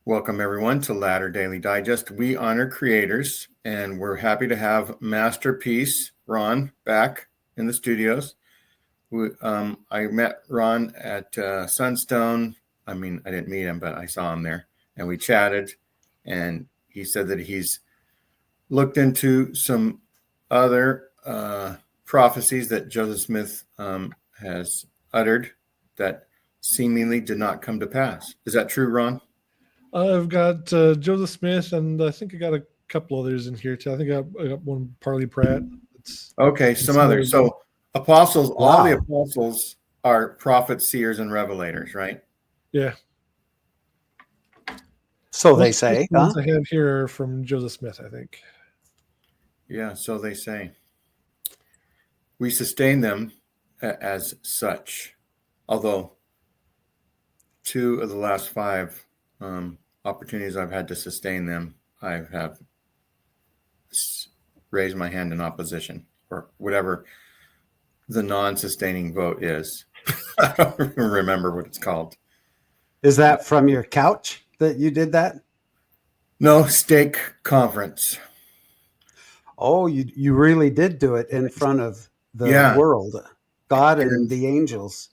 Welcome, everyone, to Ladder Daily Digest. We honor creators, and we're happy to have Masterpiece Ron back in the studios. I met Ron at Sunstone. I didn't meet him, but I saw him there, and we chatted, and he said that he's looked into some other prophecies that Joseph Smith has uttered that seemingly did not come to pass. Is that true, Ron? I've got Joseph Smith, and I think I got a couple others in here too. I think I got one Parley Pratt. Some others. So apostles, all the apostles are prophets, seers, and revelators, right? Yeah. So they say. The ones I have here are from Joseph Smith, I think. Yeah, so they say. We sustain them as such, although 2 of the last 5 opportunities I've had to sustain them, I have raised my hand in opposition, or whatever the non-sustaining vote is. I don't even remember what it's called. Is that from your couch that you did that? No, stake conference. Oh, you really did do it in front of the world, God and the angels.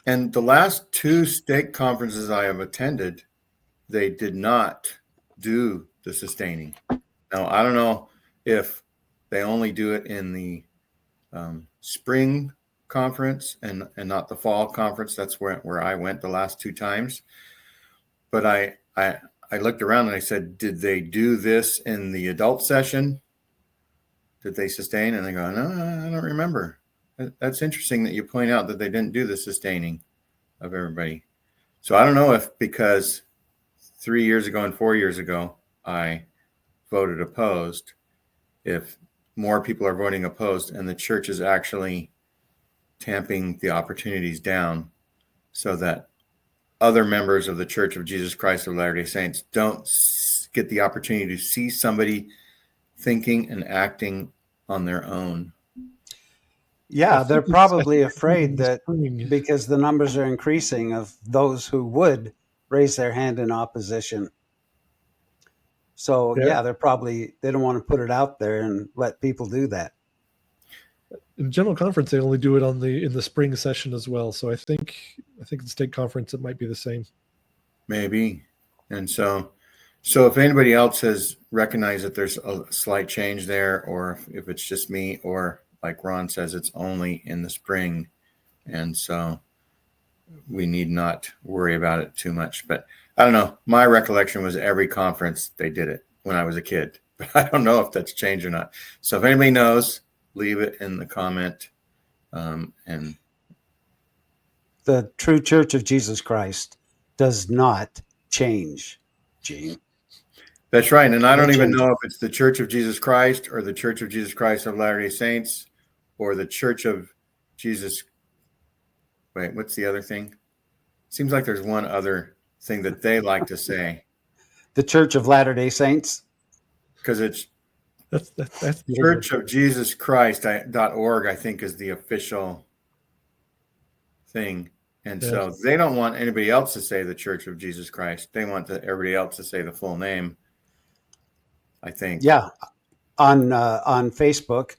And the last 2 stake conferences I have attended, they did not do the sustaining. Now, I don't know if they only do it in the spring conference and not the fall conference. That's where I went the last 2 times. But I looked around and I said, did they do this in the adult session? Did they sustain? And they go, no, I don't remember. That's interesting that you point out that they didn't do the sustaining of everybody. So I don't know if because 3 years ago and 4 years ago, I voted opposed, if more people are voting opposed and the church is actually tamping the opportunities down so that other members of the Church of Jesus Christ of Latter-day Saints don't get the opportunity to see somebody thinking and acting on their own. Yeah, they're probably afraid that because the numbers are increasing of those who would raise their hand in opposition. So yeah, they don't want to put it out there and let people do that. In general conference, they only do it in the spring session as well. So I think the state conference, it might be the same. Maybe. And so if anybody else has recognized that there's a slight change there, or if it's just me, or like Ron says, it's only in the spring, and so we need not worry about it too much. But I don't know. My recollection was every conference they did it when I was a kid, but I don't know if that's changed or not. So if anybody knows, leave it in the comment. And the true Church of Jesus Christ does not change, Gene. That's right. And I don't even know if it's the Church of Jesus Christ or the Church of Jesus Christ of Latter-day Saints or the Church of Jesus. Wait, what's the other thing? Seems like there's one other thing that they like to say. The Church of Latter-day Saints? Because it's that's Church of Jesus Christ.org, I think, is the official thing. And so they don't want anybody else to say the Church of Jesus Christ. They want everybody else to say the full name, I think. Yeah. On Facebook,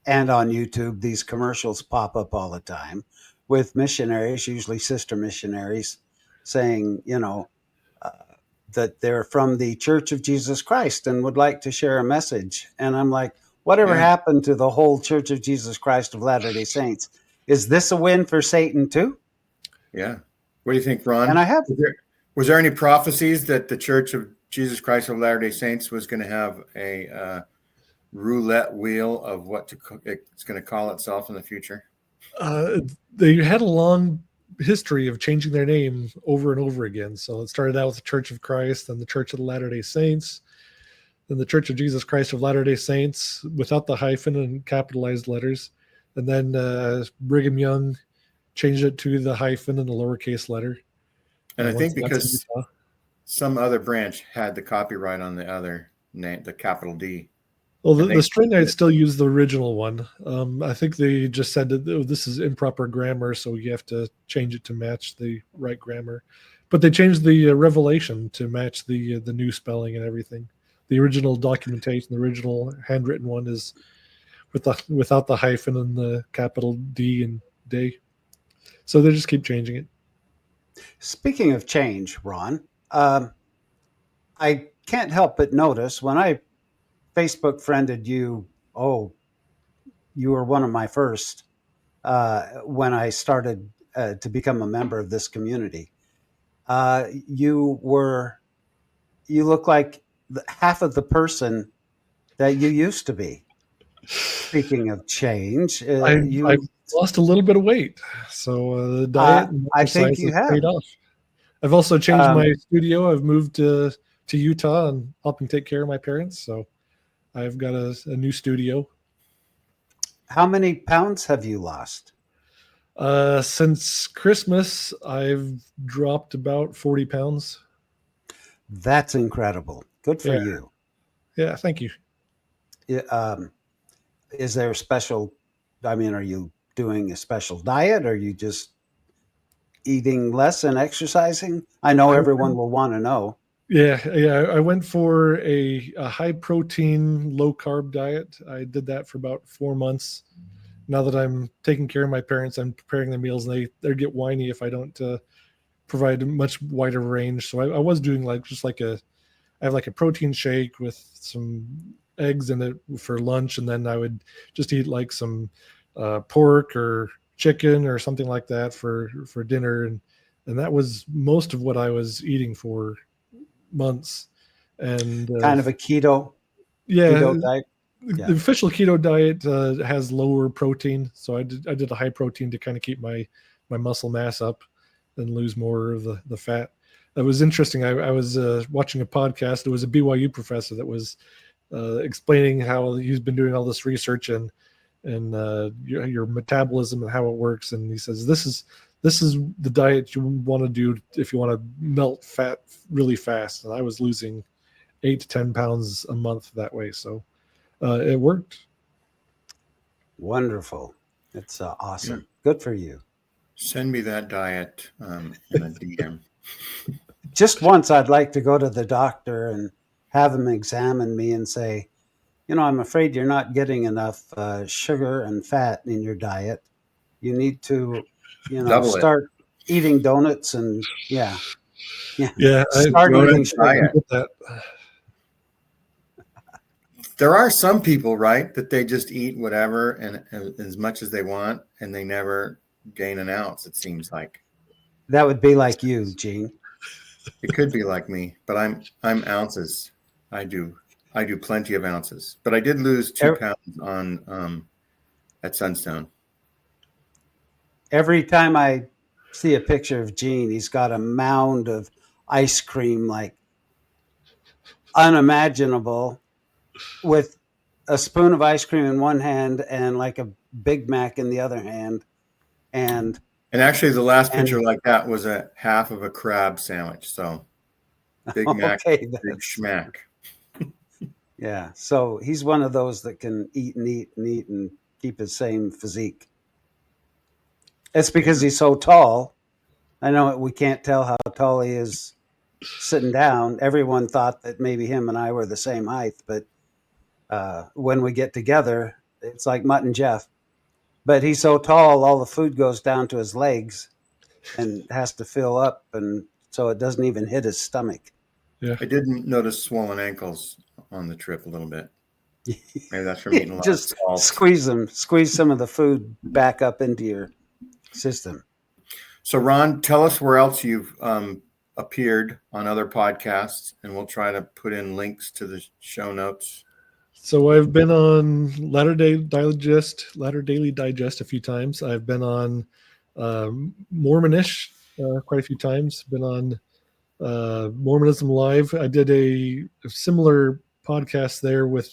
and on YouTube, these commercials pop up all the time with missionaries, usually sister missionaries, saying, that they're from the Church of Jesus Christ and would like to share a message. And I'm like, whatever happened to the whole Church of Jesus Christ of Latter-day Saints? Is this a win for Satan too? Yeah. What do you think, Ron? And was there any prophecies that the Church of Jesus Christ of Latter-day Saints was going to have a roulette wheel of what it's going to call itself in the future? They had a long history of changing their name over and over again. So it started out with the Church of Christ, then the Church of the Latter-day Saints, then the Church of Jesus Christ of Latter-day Saints without the hyphen and capitalized letters. And then Brigham Young changed it to the hyphen and the lowercase letter. And I think because some other branch had the copyright on the other name, the capital D. Well, And the string I'd still use the original one. I think they just said that this is improper grammar, so you have to change it to match the right grammar. But they changed the revelation to match the new spelling and everything. The original documentation, the original handwritten one, is without the hyphen and the capital D and day. So they just keep changing it. Speaking of change, Ron, I can't help but notice when I Facebook friended you. Oh, you were one of my first when I started to become a member of this community. You look like half of the person that you used to be. Speaking of change, I've lost a little bit of weight, so the diet and I think exercise you has have. paid off. I've also changed my studio. I've moved to Utah and helping take care of my parents, so I've got a new studio. How many pounds have you lost? Since Christmas, I've dropped about 40 pounds. That's incredible. Good for Yeah. you. Yeah, thank you. Is there a special? I mean, are you doing a special diet? Or are you just eating less and exercising? I know everyone will want to know. Yeah. I went for a high protein, low carb diet. I did that for about 4 months. Now that I'm taking care of my parents, I'm preparing the meals, and they get whiny if I don't provide a much wider range. So I was doing I have like a protein shake with some eggs in it for lunch, and then I would just eat like some pork or chicken or something like that for dinner, and that was most of what I was eating for months. And Kind of a keto yeah, diet. the official keto diet has lower protein, so I did a high protein to kind of keep my muscle mass up and lose more of the fat. That was interesting. I was watching a podcast. It was a BYU professor that was explaining how he's been doing all this research and your metabolism and how it works. And he says this is the diet you want to do if you want to melt fat really fast. And I was losing 8 to 10 pounds a month that way. So it worked. Wonderful. It's awesome. Yeah. Good for you. Send me that diet in a DM. Just once, I'd like to go to the doctor and have him examine me and say, I'm afraid you're not getting enough sugar and fat in your diet. You need to, start eating donuts and Yeah. Start eating sugar. That. There are some people, right, that they just eat whatever and as much as they want, and they never gain an ounce. It seems like that would be like you, Gene. It could be like me, but I'm ounces. I do plenty of ounces, but I did lose 2 pounds on at Sunstone. Every time I see a picture of Gene, he's got a mound of ice cream, like unimaginable, with a spoon of ice cream in one hand and like a Big Mac in the other hand. And actually the last picture like that was a half of a crab sandwich. So Big Mac, big schmack. Yeah. So he's one of those that can eat and eat and eat and keep his same physique. It's because he's so tall. I know we can't tell how tall he is sitting down. Everyone thought that maybe him and I were the same height, but when we get together, it's like Mutt and Jeff. But he's so tall, all the food goes down to his legs and has to fill up, and so it doesn't even hit his stomach. Yeah, I didn't notice swollen ankles on the trip a little bit. Maybe that's from eating a lot Just of salt. Squeeze some of the food back up into your system. So, Ron, tell us where else you've appeared on other podcasts, and we'll try to put in links to the show notes. So I've been on Latter Daily Digest a few times. I've been on Mormonish quite a few times. Been on Mormonism Live. I did a similar podcast there with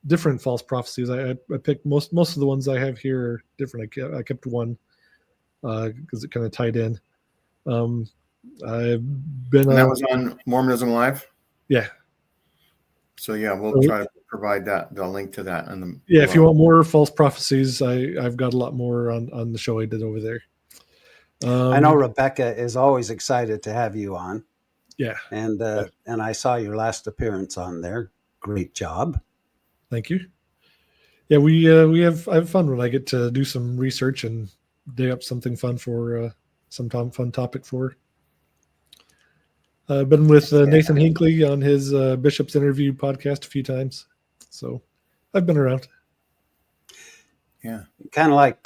different false prophecies. I picked most of the ones I have here are different. I kept one because it kind of tied in. I've been and that was on Mormonism Live? Yeah. So yeah, we'll try to provide the link to that. Yeah, if you want more false prophecies, I've got a lot more on the show I did over there. I know Rebecca is always excited to have you on. Yeah. And I saw your last appearance on there. Great job. Thank you. Yeah, I have fun when I get to do some research and dig up something fun for some fun topic for. I've been with Nathan Hinckley on his Bishop's Interview podcast a few times, so I've been around. Yeah, kind of like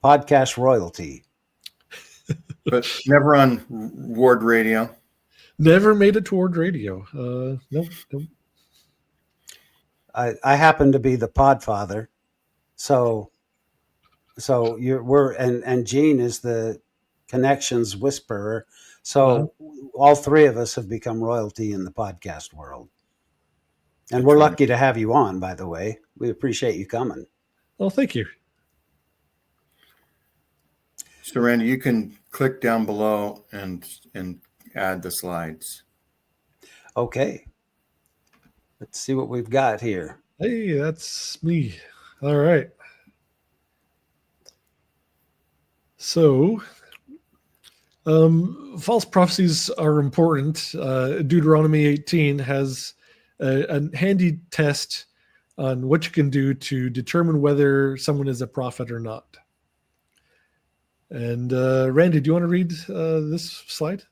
podcast royalty, but never on Ward Radio. Never made it toward radio. Nope. I happen to be the podfather, so and Gene is the connections whisperer. So all three of us have become royalty in the podcast world, and we're lucky to have you on. By the way, we appreciate you coming. Oh, thank you. So, Randy, you can click down below and add the slides. Okay. Let's see what we've got here. Hey, that's me. All right. So, false prophecies are important. Deuteronomy 18 has a handy test on what you can do to determine whether someone is a prophet or not. And Randy, do you want to read this slide?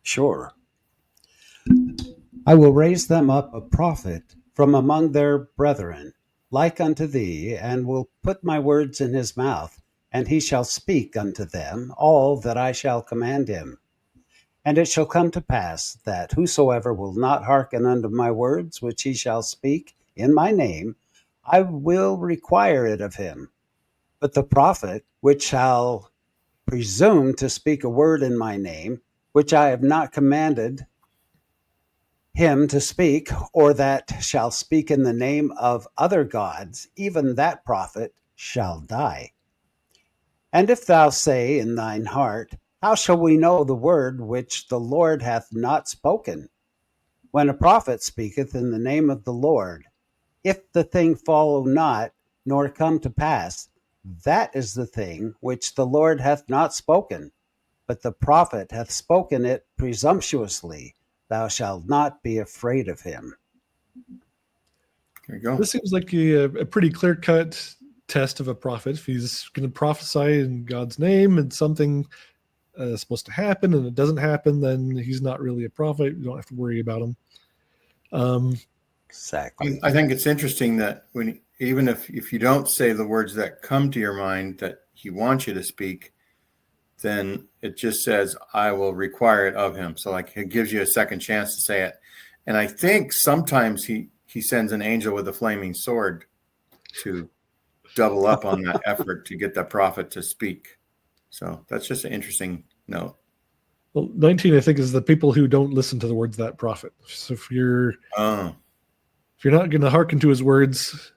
Sure. I will raise them up a prophet from among their brethren, like unto thee, and will put my words in his mouth, and he shall speak unto them all that I shall command him. And it shall come to pass that whosoever will not hearken unto my words which he shall speak in my name, I will require it of him. But the prophet which shall presume to speak a word in my name, which I have not commanded him to speak, or that shall speak in the name of other gods, even that prophet shall die. And if thou say in thine heart, how shall we know the word which the Lord hath not spoken? When a prophet speaketh in the name of the Lord, if the thing follow not, nor come to pass, that is the thing which the Lord hath not spoken, but the prophet hath spoken it presumptuously. Thou shalt not be afraid of him. There you go. This seems like a pretty clear-cut test of a prophet. If he's going to prophesy in God's name and something is supposed to happen and it doesn't happen, then he's not really a prophet. You don't have to worry about him. Exactly. I think it's interesting that even if you don't say the words that come to your mind that he wants you to speak, then it just says, I will require it of him. So like it gives you a second chance to say it. And I think sometimes he sends an angel with a flaming sword to double up on that effort to get the prophet to speak. So that's just an interesting note. Well, 19, I think, is the people who don't listen to the words of that prophet. So if you're not going to hearken to his words,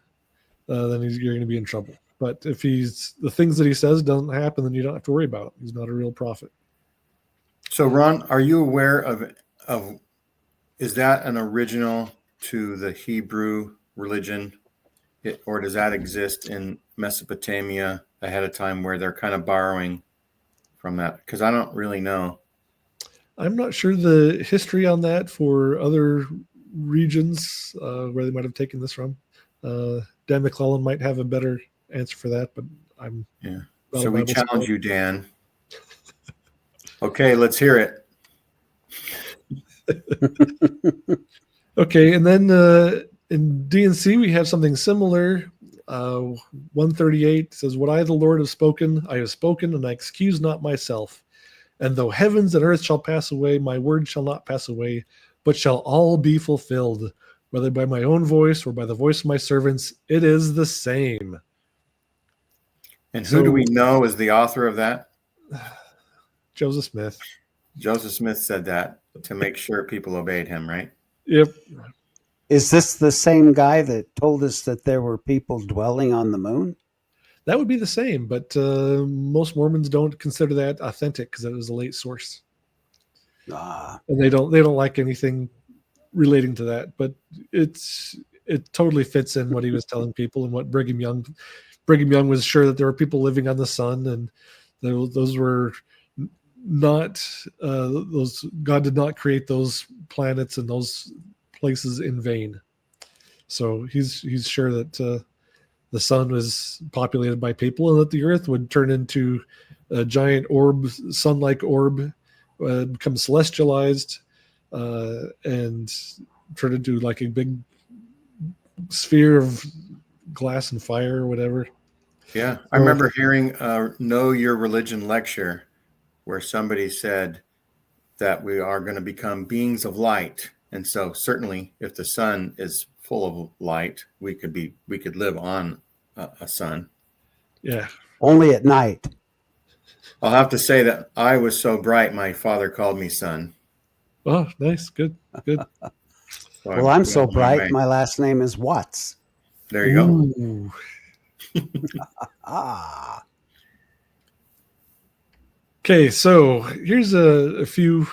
then you're going to be in trouble. But if the things that he says don't happen, then you don't have to worry about it. He's not a real prophet. So, Ron, are you aware of is that an original to the Hebrew religion, or does that exist in Mesopotamia ahead of time where they're kind of borrowing from that? Because I don't really know. I'm not sure the history on that for other regions where they might have taken this from. Dan McClellan might have a better answer for that, but I'm So we challenge you, Dan. Okay, let's hear it. Okay, and then in DNC we have something similar. 138 says, "What I, the Lord, have spoken, I have spoken, and I excuse not myself. And though heavens and earth shall pass away, my word shall not pass away, but shall all be fulfilled, whether by my own voice or by the voice of my servants, it is the same." And who do we know is the author of that? Joseph Smith. Joseph Smith said that to make sure people obeyed him, right? Yep. Is this the same guy that told us that there were people dwelling on the moon? That would be the same, but most Mormons don't consider that authentic because it was a late source. And they don't like anything relating to that, but it totally fits in what he was telling people and what Brigham Young was sure that there were people living on the sun, and those were not those, God did not create those planets and those places in vain. So he's sure that the sun was populated by people, and that the earth would turn into a giant orb, sun-like orb, become celestialized, and turn into like a big sphere of glass and fire or whatever. Yeah, I remember hearing a Know Your Religion lecture where somebody said that we are going to become beings of light. And so certainly if the sun is full of light, we could live on a sun. Yeah. Only at night. I'll have to say that I was so bright, my father called me son. Oh, nice. Good. So Well, I'm so bright, my last name is Watts. There you Ooh. Ah. Okay, so here's a few.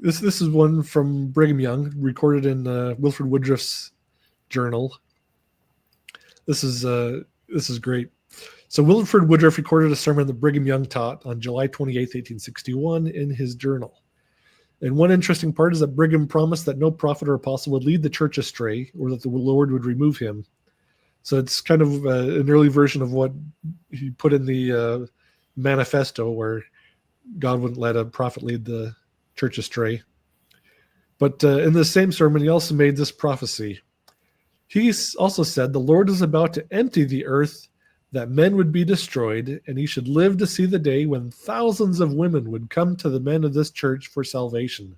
This is one from Brigham Young, recorded in Wilford Woodruff's journal. This is great. So Wilford Woodruff recorded a sermon that Brigham Young taught on July 28th, 1861, in his journal. And one interesting part is that Brigham promised that no prophet or apostle would lead the church astray, or that the Lord would remove him. So it's kind of an early version of what he put in the manifesto, where God wouldn't let a prophet lead the church astray. But in the same sermon, he also made this prophecy. He also said, the Lord is about to empty the earth, that men would be destroyed, and he should live to see the day when thousands of women would come to the men of this church for salvation.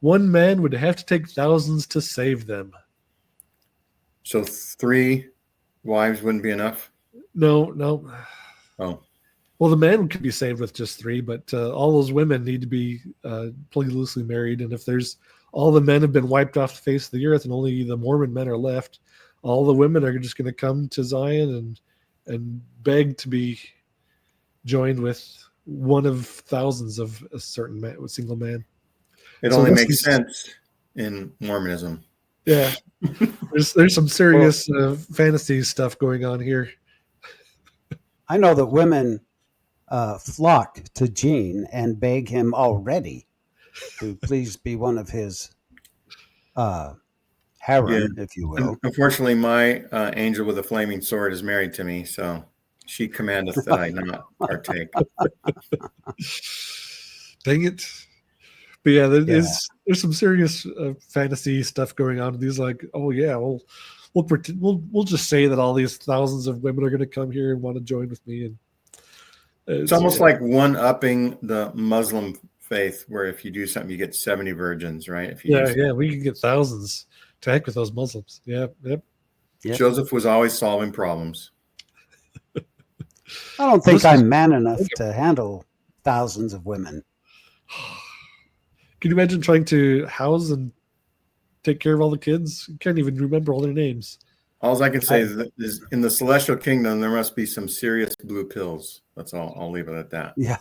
One man would have to take thousands to save them. So 3 wives wouldn't be enough? No. Oh. Well, the man could be saved with just 3, but all those women need to be polygamously married. And if all the men have been wiped off the face of the earth and only the Mormon men are left, all the women are just going to come to Zion and beg to be joined with one of thousands of a certain man, a single man. It only makes sense in Mormonism. Yeah. There's some serious fantasy stuff going on here. I know that women flock to Gene and beg him already to please be one of his harem, if you will. Unfortunately, my angel with a flaming sword is married to me, so she commandeth that I not partake. Dang it. But yeah, there's some serious fantasy stuff going on. These like, oh yeah, we'll just say that all these thousands of women are going to come here and want to join with me, and it's almost like one-upping the Muslim faith, where if you do something, you get 70 virgins, right? If you we can get thousands. To heck with those Muslims. Yep. Joseph was always solving problems. I don't think I'm man enough to handle thousands of women. Can you imagine trying to house and take care of all the kids? You can't even remember all their names. All I can say is in the celestial kingdom, there must be some serious blue pills. That's all. I'll leave it at that. Yeah.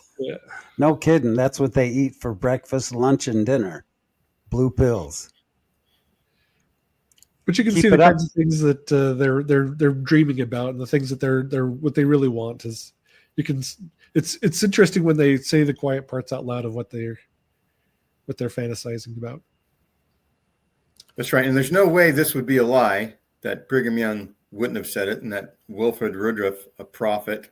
No kidding. That's what they eat for breakfast, lunch, and dinner. Blue pills. But you can see the kinds of things that they're dreaming about, and the things that they're what they really want is you can. It's interesting when they say the quiet parts out loud of what they're fantasizing about. That's right, and there's no way this would be a lie that Brigham Young wouldn't have said it, and that Wilford Woodruff, a prophet,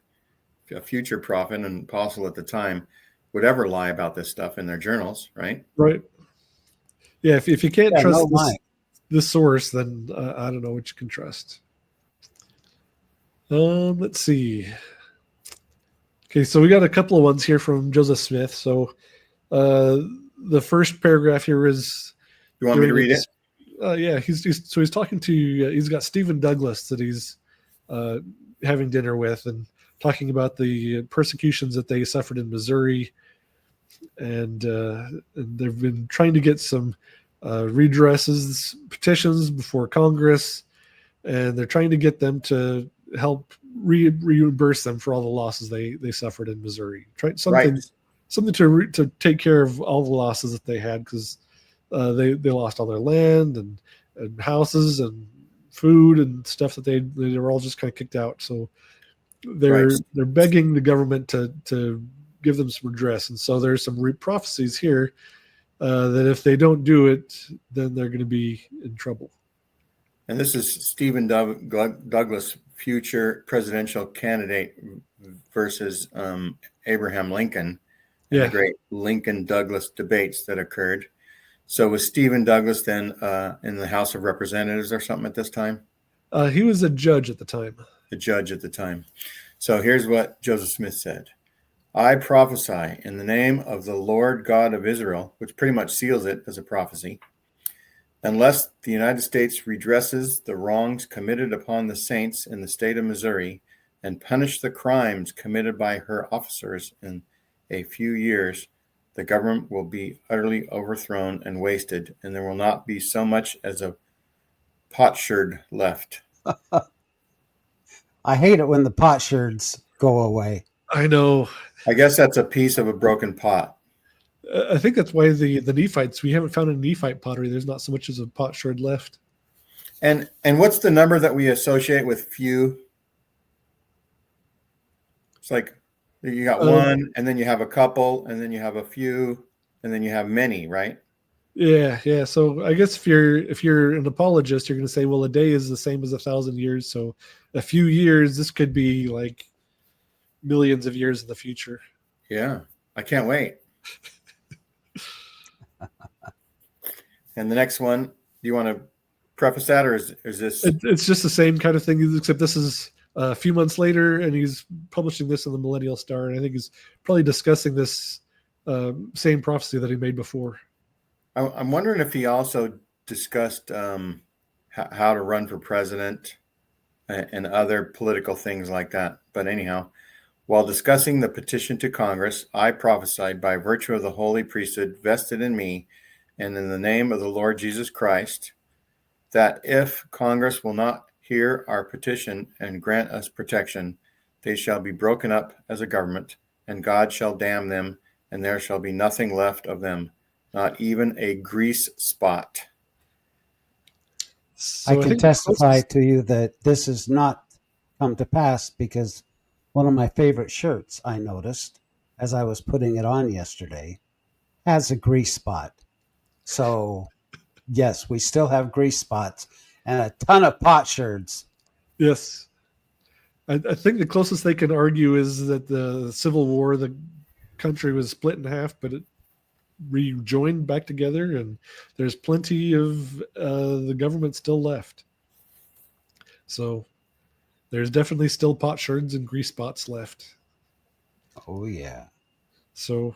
a future prophet and apostle at the time, would ever lie about this stuff in their journals, right? Right. Yeah, if you can't trust this source, then I don't know what you can trust. Let's see. Okay, so we got a couple of ones here from Joseph Smith. So the first paragraph here is. You want me to read it? Yeah, he's talking to. He's got Stephen Douglas that he's having dinner with, and talking about the persecutions that they suffered in Missouri, and they've been trying to get some redresses, petitions before Congress, and they're trying to get them to help reimburse them for all the losses they suffered in Missouri. Something to take care of all the losses that they had, because They lost all their land and houses and food and stuff that they were all just kind of kicked out. So Right. they're begging the government to give them some redress. And so there's some prophecies here that if they don't do it, then they're going to be in trouble. And this is Stephen Douglas, future presidential candidate, versus Abraham Lincoln and the great Lincoln-Douglas debates that occurred. So was Stephen Douglas then in the House of Representatives or something at this time? He was a judge at the time. A judge at the time. So here's what Joseph Smith said. I prophesy in the name of the Lord God of Israel, which pretty much seals it as a prophecy, unless the United States redresses the wrongs committed upon the saints in the state of Missouri and punish the crimes committed by her officers in a few years, the government will be utterly overthrown and wasted, and there will not be so much as a potsherd left. I hate it when the potsherds go away. I know. I guess that's a piece of a broken pot. I think that's why the Nephites, we haven't found any Nephite pottery. There's not so much as a potsherd left. And what's the number that we associate with few? It's like you got one, and then you have a couple, and then you have a few, and then you have many, right? Yeah. So I guess if you're an apologist, you're going to say, well, a day is the same as 1,000 years. So a few years, this could be like millions of years in the future. Yeah, I can't wait. And the next one, do you want to preface that, or is this? It's just the same kind of thing, except this is a few months later, and he's publishing this in the Millennial Star, and I think he's probably discussing this same prophecy that he made before. I'm wondering if he also discussed how to run for president and other political things like that. But anyhow, while discussing the petition to Congress, I prophesied by virtue of the holy priesthood vested in me and in the name of the Lord Jesus Christ, that if Congress will not hear our petition and grant us protection, they shall be broken up as a government, and God shall damn them, and there shall be nothing left of them, not even a grease spot. So I can testify to you that this has not come to pass, because one of my favorite shirts, I noticed as I was putting it on yesterday, has a grease spot. So yes, we still have grease spots and a ton of potsherds. Yes. I think the closest they can argue is that the Civil War, the country was split in half, but it rejoined back together, and there's plenty of the government still left. So there's definitely still potsherds and grease spots left. Oh yeah. So,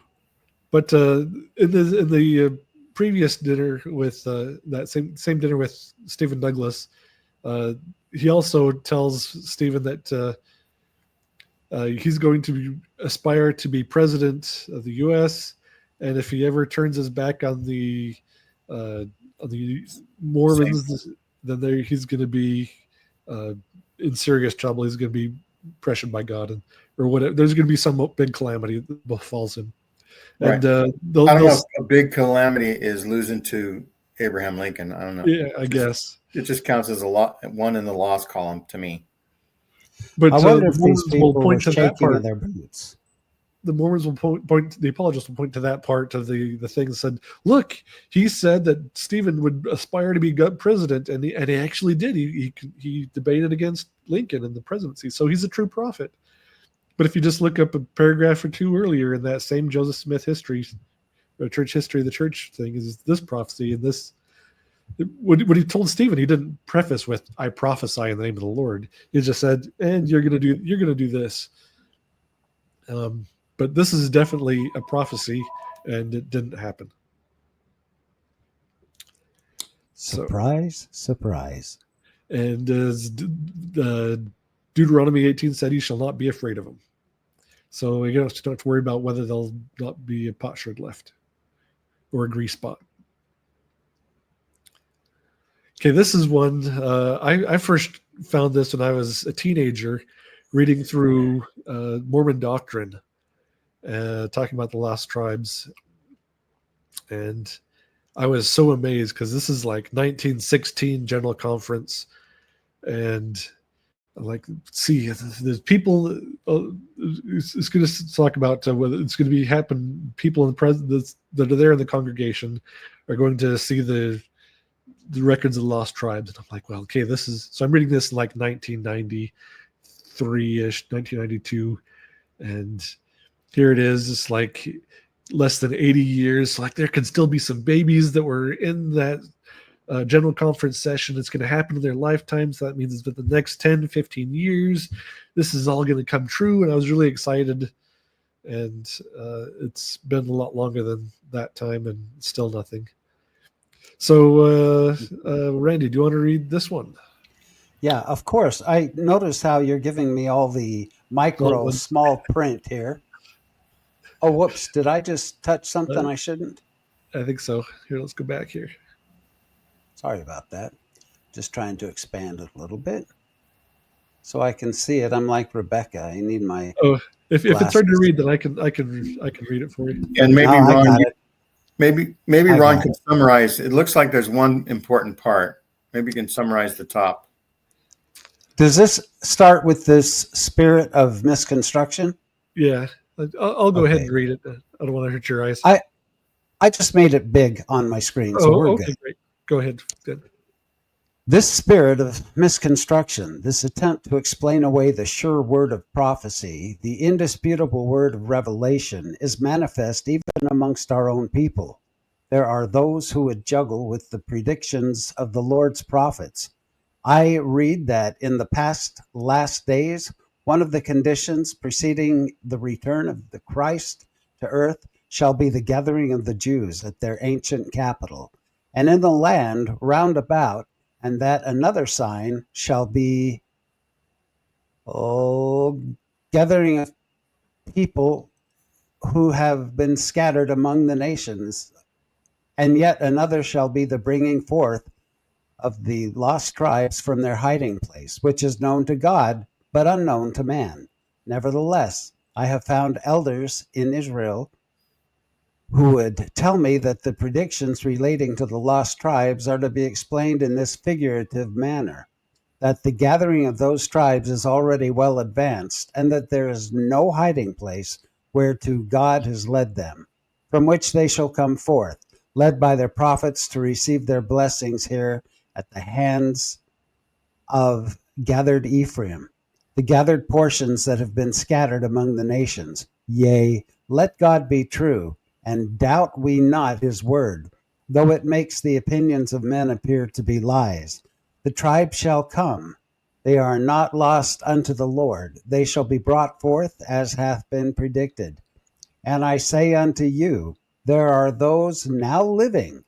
but in the previous dinner with that same dinner with Stephen Douglas, he also tells Stephen that he's going to aspire to be president of the U.S., and if he ever turns his back on the Mormons, then he's going to be in serious trouble. He's going to be pressured by God, or whatever. There's going to be some big calamity that befalls him. Right. And I don't know if a big calamity is losing to Abraham Lincoln. I don't know. Yeah, I guess it just counts as one in the loss column to me. But I wonder if these people will were point to that shaking part. in their boots. The Mormons will point. The apologists will point to that part of the thing and said, "Look, he said that Stephen would aspire to be president, and he actually did. He debated against Lincoln in the presidency, so he's a true prophet." But if you just look up a paragraph or two earlier in that same Joseph Smith history, or church history, the church thing is this prophecy, and this what he told Stephen, he didn't preface with "I prophesy in the name of the Lord." He just said, "And you're gonna do this." But this is definitely a prophecy, and it didn't happen. Surprise, surprise. And as Deuteronomy 18 said, he shall not be afraid of them. So you don't have to worry about whether there'll not be a potsherd left or a grease spot. Okay, this is one. I first found this when I was a teenager, reading through Mormon doctrine, talking about the lost tribes. And I was so amazed because this is like 1916 General Conference, and like, see, there's people. It's going to talk about whether it's going to be happen. People in the present that are there in the congregation are going to see the records of the lost tribes, and I'm like, well, okay, this is. So I'm reading this in like 1993ish, 1992, and here it is. It's like less than 80 years. Like there can still be some babies that were in that general conference session. It's going to happen in their lifetimes. So that means it's been the next 10, 15 years. This is all going to come true. And I was really excited. And it's been a lot longer than that time and still nothing. So, Randy, do you want to read this one? Yeah, of course. I noticed how you're giving me all the small print here. Oh, whoops. Did I just touch something I shouldn't? I think so. Here, let's go back here. Sorry about that. Just trying to expand it a little bit so I can see it. I'm like Rebecca. I need my. Oh, if it's hard to read, then I can read it for you. And maybe I Ron, got it. maybe I Ron got can summarize. It looks like there's one important part. Maybe you can summarize the top. Does this start with this spirit of misconstruction? Yeah, I'll go ahead Okay. and read it. I don't want to hurt your eyes. I just made it big on my screen, so we're okay, good. great. Go ahead. Good. This spirit of misconstruction, this attempt to explain away the sure word of prophecy, the indisputable word of revelation, is manifest even amongst our own people. There are those who would juggle with the predictions of the Lord's prophets. I read that in the past last days, one of the conditions preceding the return of the Christ to earth shall be the gathering of the Jews at their ancient capital, and in the land round about, and that another sign shall be gathering of people who have been scattered among the nations, and yet another shall be the bringing forth of the lost tribes from their hiding place, which is known to God, but unknown to man. Nevertheless, I have found elders in Israel who would tell me that the predictions relating to the lost tribes are to be explained in this figurative manner, that the gathering of those tribes is already well advanced, and that there is no hiding place whereto God has led them, from which they shall come forth, led by their prophets to receive their blessings here at the hands of gathered Ephraim, the gathered portions that have been scattered among the nations. Yea, let God be true, and doubt we not his word, though it makes the opinions of men appear to be lies. The tribes shall come. They are not lost unto the Lord. They shall be brought forth as hath been predicted. And I say unto you, there are those now living,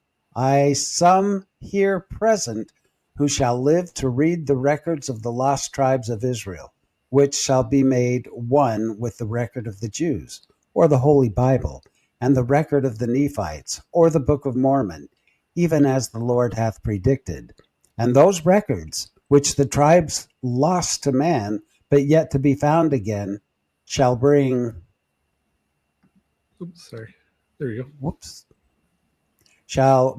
some here present, who shall live to read the records of the lost tribes of Israel, which shall be made one with the record of the Jews, or the Holy Bible, and the record of the Nephites, or the Book of Mormon, even as the Lord hath predicted. And those records, which the tribes lost to man, but yet to be found again, shall bring... Oops, sorry. There you go. Whoops. Shall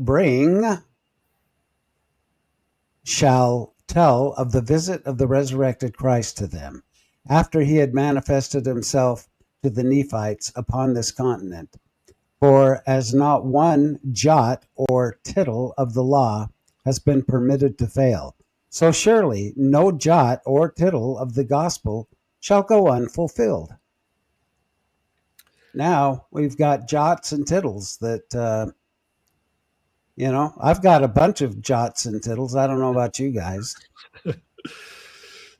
tell of the visit of the resurrected Christ to them, after he had manifested himself to the Nephites upon this continent. For as not one jot or tittle of the law has been permitted to fail, so surely no jot or tittle of the gospel shall go unfulfilled. Now we've got jots and tittles that, I've got a bunch of jots and tittles. I don't know about you guys.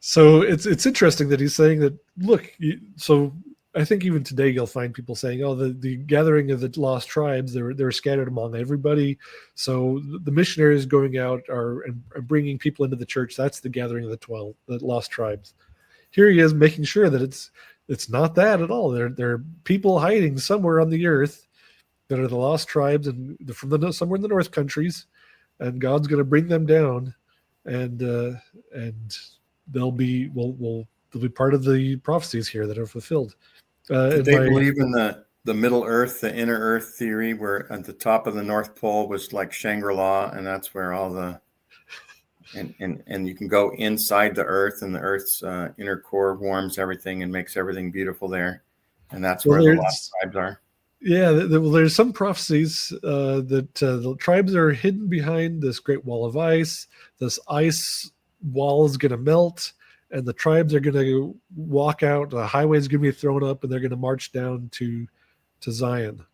So it's interesting that he's saying that, look, so I think even today you'll find people saying, oh, the gathering of the lost tribes, they're scattered among everybody. So the missionaries going out are bringing people into the church. That's the gathering of the 12, the lost tribes. Here he is making sure that it's not that at all. There are people hiding somewhere on the earth that are the lost tribes, and from somewhere in the north countries, and God's going to bring them down, and they'll be part of the prophecies here that are fulfilled. Did they believe in the the Middle Earth, the inner Earth theory, where at the top of the North Pole was like Shangri-La, and that's where all the and you can go inside the Earth, and the Earth's inner core warms everything and makes everything beautiful there, and that's Well, where the lost tribes are. Yeah, well, there's some prophecies that the tribes are hidden behind this great wall of ice. This ice wall is going to melt, and the tribes are going to walk out. The highway is going to be thrown up, and they're going to march down to Zion.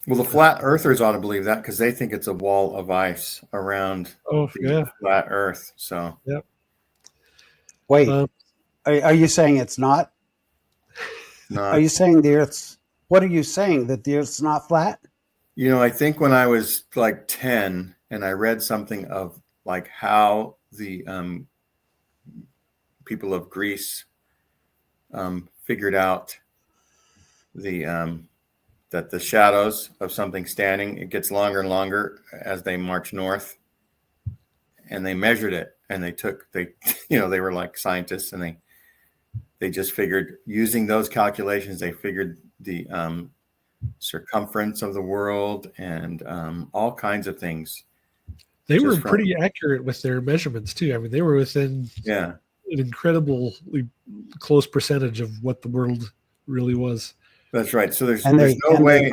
Well, the flat earthers ought to believe that because they think it's a wall of ice around the flat Earth. So, yep. Wait, are you saying it's not? Are you saying the Earth's? What are you saying, that the Earth's not flat? You know, I think when I was like 10 and I read something of like how the people of Greece figured out that the shadows of something standing, it gets longer and longer as they march north, and they measured it, and they were like scientists, and they just figured, using those calculations, they figured the circumference of the world and all kinds of things. They were pretty accurate with their measurements too. I mean, they were within an incredibly close percentage of what the world really was. That's right. So there's no way.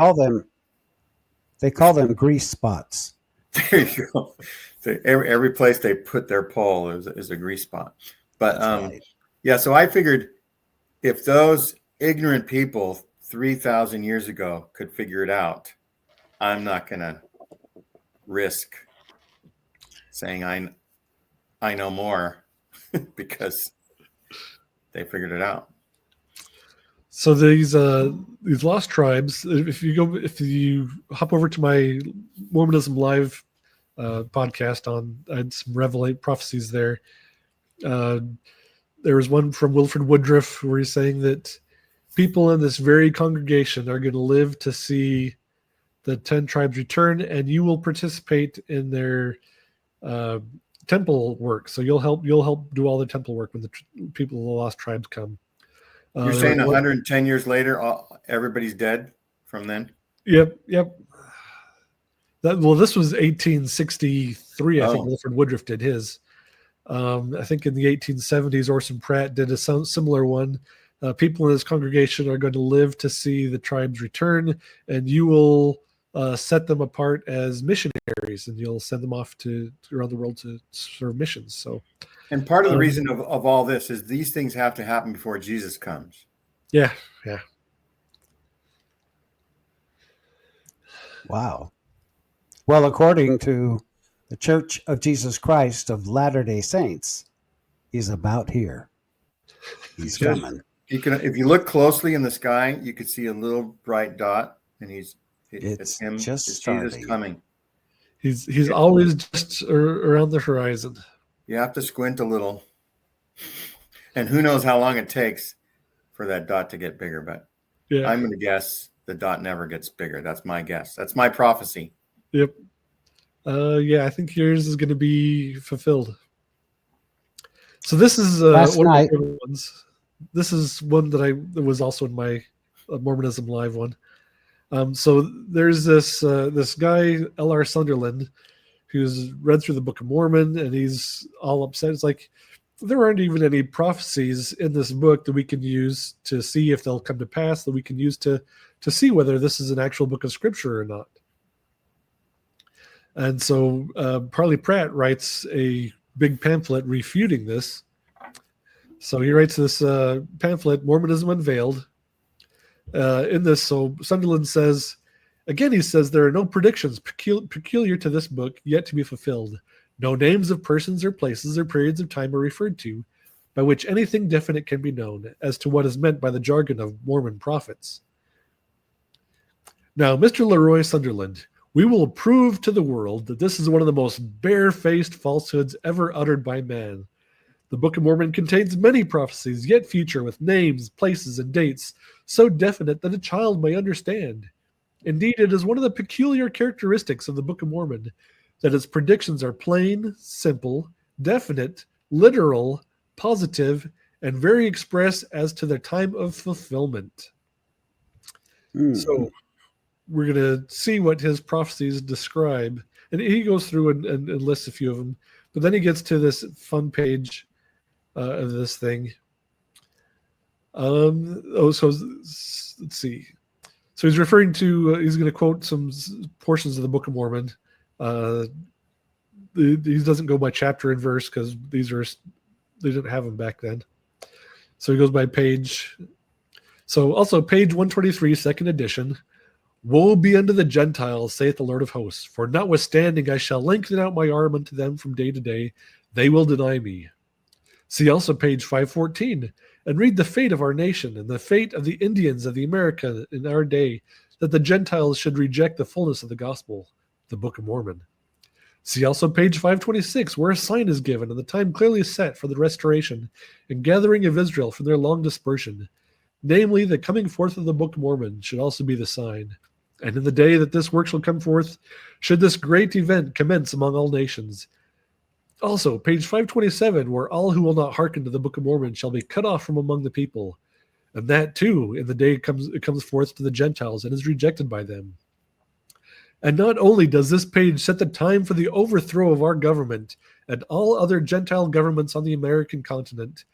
They call them grease spots. There you go. Every place they put their pole is a grease spot. But right. Yeah, so I figured if those ignorant people 3,000 years ago could figure it out, I'm not going to risk saying I know more because they figured it out. So these lost tribes, if you hop over to my Mormonism Live podcast I had some prophecies there. There was one from Wilford Woodruff where he's saying that people in this very congregation are going to live to see the 10 tribes return, and you will participate in their temple work. So you'll help do all the temple work when the people of the lost tribes come. You're saying 110 years later, everybody's dead from then? Yep. This was 1863. I think Wilford Woodruff did his. I think in the 1870s, Orson Pratt did a similar one. People in this congregation are going to live to see the tribes return, and you will set them apart as missionaries, and you'll send them off around the world to serve missions. So, and part of the reason of all this is these things have to happen before Jesus comes. Yeah. Wow. Well, according to the Church of Jesus Christ of Latter-day Saints, he's about here. He's coming. If you look closely in the sky, you could see a little bright dot, and it's him. Just it's starting. Jesus coming. He's always just around the horizon. You have to squint a little, and who knows how long it takes for that dot to get bigger. But I'm going to guess the dot never gets bigger. That's my guess. That's my prophecy. Yep. I think yours is going to be fulfilled. So this is one of my favorite ones. This is one that was also in my Mormonism Live one. So there's this guy, L.R. Sunderland, who's read through the Book of Mormon, and he's all upset. It's like, there aren't even any prophecies in this book that we can use to see if they'll come to pass, that we can use to see whether this is an actual book of scripture or not. And so Parley Pratt writes a big pamphlet refuting this. So he writes this pamphlet, Mormonism Unveiled. In this, so Sunderland says, again, he says, there are no predictions peculiar to this book yet to be fulfilled. No names of persons or places or periods of time are referred to, by which anything definite can be known as to what is meant by the jargon of Mormon prophets. Now, Mr. Leroy Sunderland, we will prove to the world that this is one of the most barefaced falsehoods ever uttered by man. The Book of Mormon contains many prophecies, yet future, with names, places, and dates so definite that a child may understand. Indeed, it is one of the peculiar characteristics of the Book of Mormon that its predictions are plain, simple, definite, literal, positive, and very express as to their time of fulfillment. So we're going to see what his prophecies describe. And he goes through and lists a few of them. But then he gets to this fun page of this thing. So let's see. So he's referring to, he's going to quote some portions of the Book of Mormon. He doesn't go by chapter and verse because they didn't have them back then. So he goes by page. So also page 123, second edition. Woe be unto the Gentiles, saith the Lord of hosts, for notwithstanding I shall lengthen out my arm unto them from day to day, they will deny me. See also page 514, and read the fate of our nation and the fate of the Indians of the America in our day, that the Gentiles should reject the fullness of the gospel, the Book of Mormon. See also page 526, where a sign is given and the time clearly set for the restoration and gathering of Israel from their long dispersion. Namely, the coming forth of the Book of Mormon should also be the sign. And in the day that this work shall come forth, should this great event commence among all nations. Also, page 527, where all who will not hearken to the Book of Mormon shall be cut off from among the people. And that too, in the day it comes forth to the Gentiles and is rejected by them. And not only does this page set the time for the overthrow of our government and all other Gentile governments on the American continent,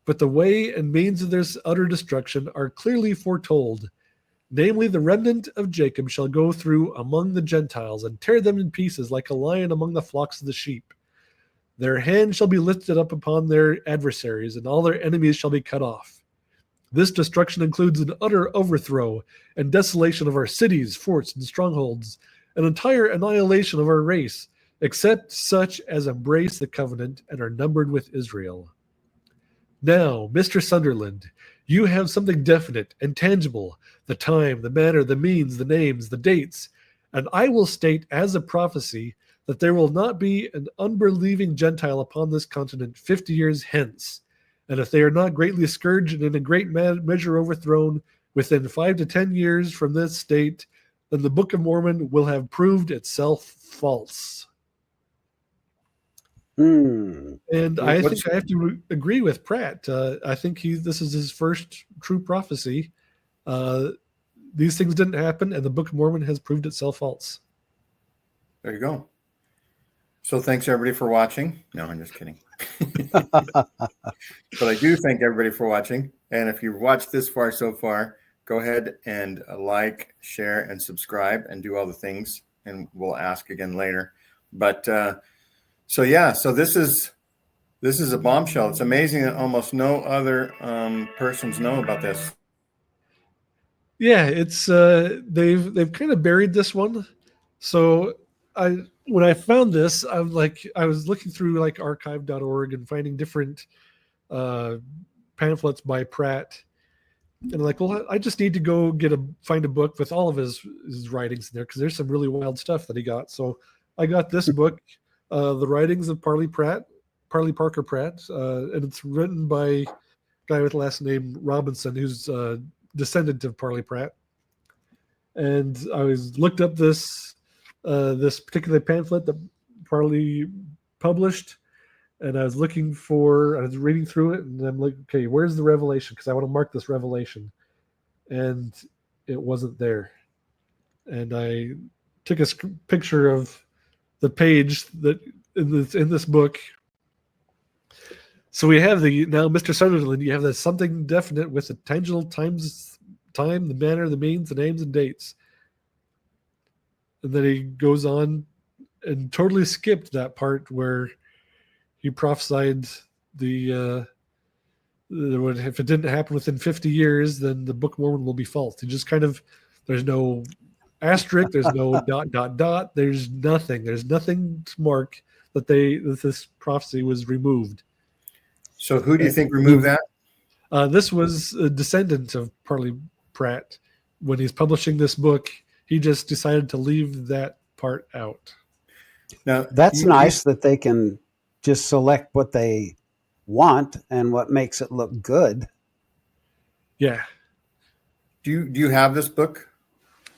but the way and means of their utter destruction are clearly foretold. Namely, the remnant of Jacob shall go through among the Gentiles and tear them in pieces like a lion among the flocks of the sheep. Their hand shall be lifted up upon their adversaries, and all their enemies shall be cut off. This destruction includes an utter overthrow and desolation of our cities, forts, and strongholds, an entire annihilation of our race, except such as embrace the covenant and are numbered with Israel. Now, Mr. Sunderland, you have something definite and tangible, the time, the manner, the means, the names, the dates, and I will state as a prophecy that there will not be an unbelieving Gentile upon this continent 50 years hence, and if they are not greatly scourged and in a great measure overthrown within 5 to 10 years from this date, then the Book of Mormon will have proved itself false. And I think I have to agree with Pratt. I think this is his first true prophecy. These things didn't happen, and the Book of Mormon has proved itself false. There you go. So thanks everybody for watching. No, I'm just kidding. But I do thank everybody for watching. And if you've watched this far so far, go ahead and like, share, and subscribe, and do all the things. And we'll ask again later. But so this is a bombshell. It's amazing that almost no other persons know about this. Yeah, it's they've kind of buried this one. So when I found this, I was looking through like archive.org and finding different pamphlets by Pratt. And I'm like, well, I just need to go find a book with all of his writings in there, because there's some really wild stuff that he got. So I got this book, The Writings of Parley Parker Pratt, and it's written by a guy with the last name Robinson, who's a descendant of Parley Pratt. And I looked up this particular pamphlet that Parley published, and I was reading through it, and I'm like, okay, where's the revelation? Because I want to mark this revelation. And it wasn't there. And I took a picture of the page that in this book. So we have now, Mr. Sunderland, you have something definite with the tangible time, the manner, the means, the names, and dates. And then he goes on and totally skipped that part where he prophesied if it didn't happen within 50 years, then the Book of Mormon will be false. He just there's no asterisk, there's no ... There's nothing. There's nothing to mark that this prophecy was removed. So who do you think removed that? This was a descendant of Parley Pratt. When he's publishing this book, he just decided to leave that part out. Now, that's nice that they can just select what they want and what makes it look good. Yeah. Do you have this book?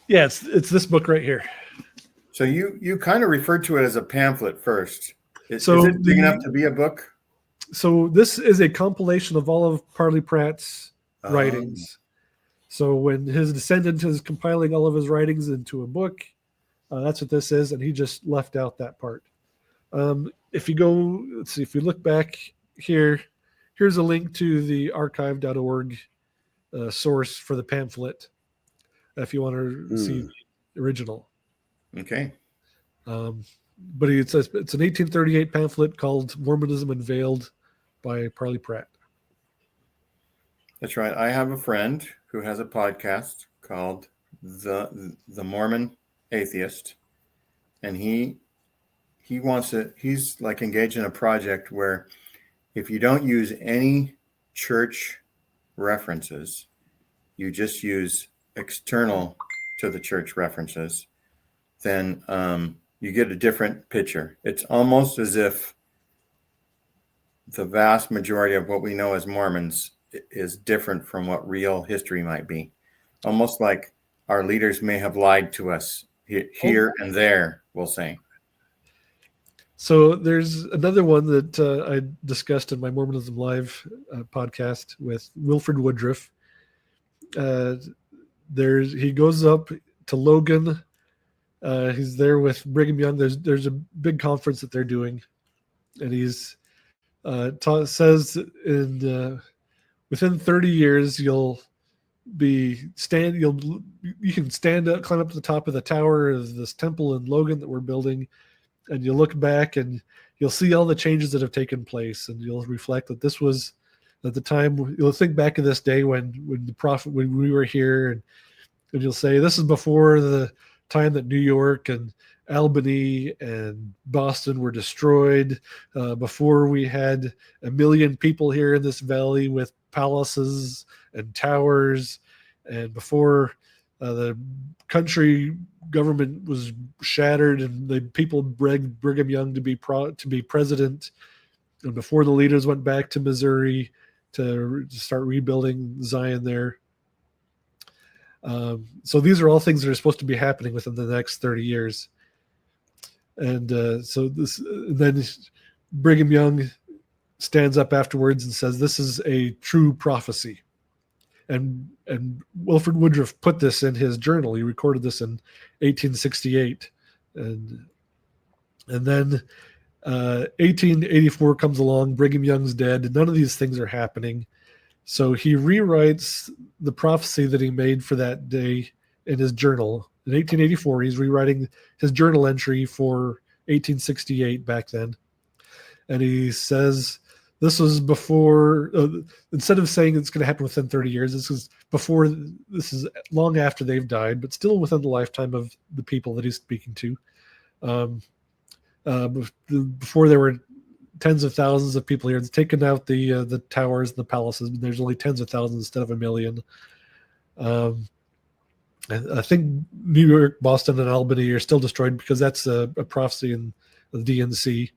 Yeah, it's this book right here. So you kind of referred to it as a pamphlet first. Is it big enough to be a book? So this is a compilation of all of Parley Pratt's writings. So when his descendant is compiling all of his writings into a book, that's what this is, and he just left out that part. If you go, let's see, if you look back here, here's a link to the archive.org source for the pamphlet if you want to see the original. Okay. But it says it's an 1838 pamphlet called Mormonism Unveiled by Parley Pratt. That's right. I have a friend who has a podcast called the Mormon Atheist, and he wants to. He's like engaged in a project where if you don't use any church references, you just use external to the church references, then you get a different picture. It's almost as if the vast majority of what we know as Mormons is different from what real history might be. Almost like our leaders may have lied to us here and there, we'll say. So there's another one that I discussed in my Mormonism Live podcast with Wilford Woodruff. He goes up to Logan. He's there with Brigham Young. There's a big conference that they're doing, and he's says within 30 years you can stand up, climb up to the top of the tower of this temple in Logan that we're building, and you look back and you'll see all the changes that have taken place, and you'll reflect that this was at the time. You'll think back of this day when we were here, and you'll say this is before the time that New York and Albany and Boston were destroyed, before we had 1 million people here in this valley with palaces and towers, and before the country government was shattered and the people begged Brigham Young to be president, and before the leaders went back to Missouri to start rebuilding Zion there. So these are all things that are supposed to be happening within the next 30 years. And then Brigham Young stands up afterwards and says, this is a true prophecy. And Wilford Woodruff put this in his journal. He recorded this in 1868. And then 1884 comes along, Brigham Young's dead, none of these things are happening. So he rewrites the prophecy that he made for that day in his journal. In 1884, he's rewriting his journal entry for 1868 back then. And he says, this was before, instead of saying it's going to happen within 30 years, this is long after they've died, but still within the lifetime of the people that he's speaking to. Before there were tens of thousands of people here. It's taken out the towers and the palaces, but there's only tens of thousands instead of 1 million. I think New York, Boston, and Albany are still destroyed because that's a prophecy in the DNC.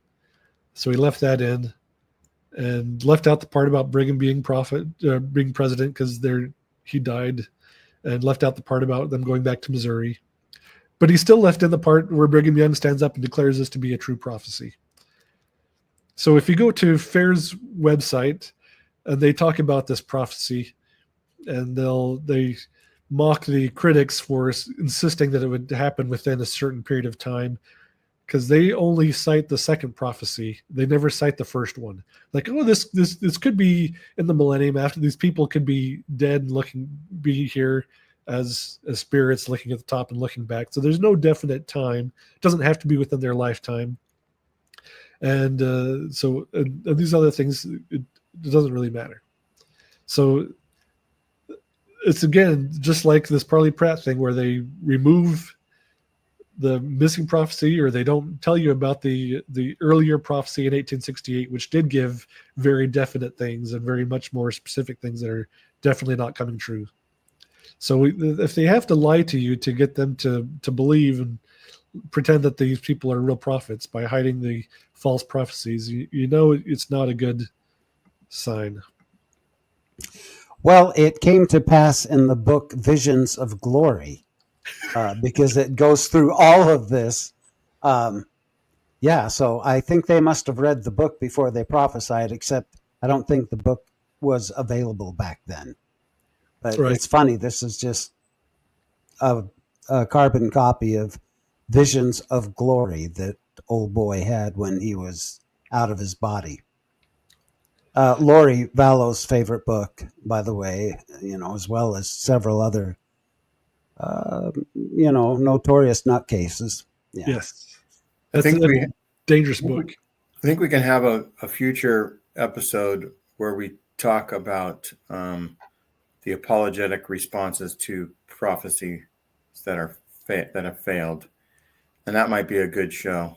So he left that in and left out the part about Brigham being president because he died, and left out the part about them going back to Missouri. But he still left in the part where Brigham Young stands up and declares this to be a true prophecy. So if you go to FAIR's website, and they talk about this prophecy, and they mock the critics for insisting that it would happen within a certain period of time, because they only cite the second prophecy. They never cite the first one. Like, oh, this could be in the millennium after these people could be dead and be here as spirits looking at the top and looking back. So there's no definite time. It doesn't have to be within their lifetime. And these other things, it doesn't really matter. So it's, again, just like this Parley Pratt thing where they remove the missing prophecy, or they don't tell you about the earlier prophecy in 1868, which did give very definite things and very much more specific things that are definitely not coming true. So if they have to lie to you to get them to believe and pretend that these people are real prophets by hiding the false prophecies, you know it's not a good sign. Well, it came to pass in the book Visions of Glory, because it goes through all of this. So I think they must have read the book before they prophesied, except I don't think the book was available back then. But Right. it's funny. This is just a carbon copy of Visions of Glory that old boy had when he was out of his body. Lori Vallow's favorite book, by the way, as well as several other, notorious nutcases. Yeah. Yes. I That's think a dangerous book. I think we can have a future episode where we talk about the apologetic responses to prophecy that have failed, and that might be a good show.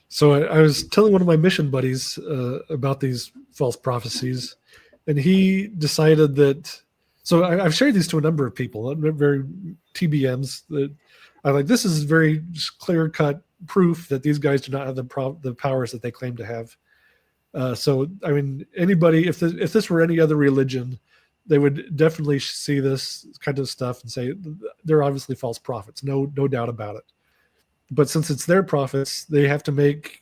So I was telling one of my mission buddies about these false prophecies, and he decided that. So I've shared these to a number of people, very TBMs. That I'm like, this is very clear cut proof that these guys do not have the powers that they claim to have. So I mean, anybody, if this were any other religion, they would definitely see this kind of stuff and say they're obviously false prophets. No doubt about it. But since it's their prophets, they have to make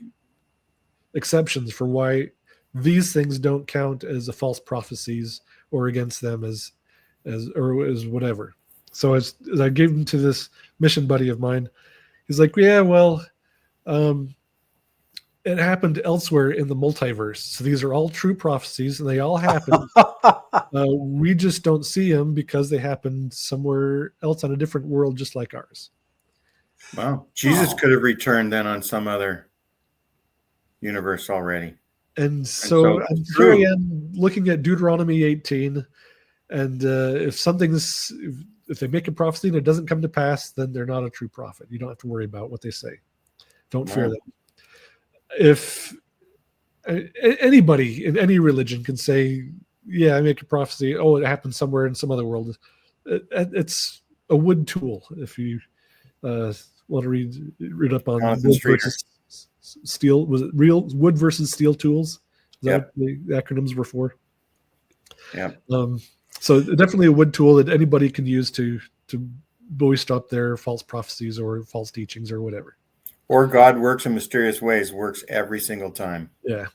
exceptions for why these things don't count as a false prophecies or against them as whatever. So as I gave them to this mission buddy of mine, he's like, yeah, well, it happened elsewhere in the multiverse. So these are all true prophecies and they all happened. We just don't see them because they happened somewhere else on a different world, just like ours. Wow. Jesus could have returned then on some other universe already. And so here I am looking at Deuteronomy 18, and if they make a prophecy and it doesn't come to pass, then they're not a true prophet. You don't have to worry about what they say. Don't fear them. If anybody in any religion can say, yeah, I make a prophecy, oh, it happened somewhere in some other world, it's a wood tool. If you want to read up on wood versus steel, was it real wood versus steel tools? Is that what the acronyms were for? Yeah. So definitely a wood tool that anybody can use to boost up their false prophecies or false teachings or whatever. Or God works in mysterious ways, works every single time. Yeah.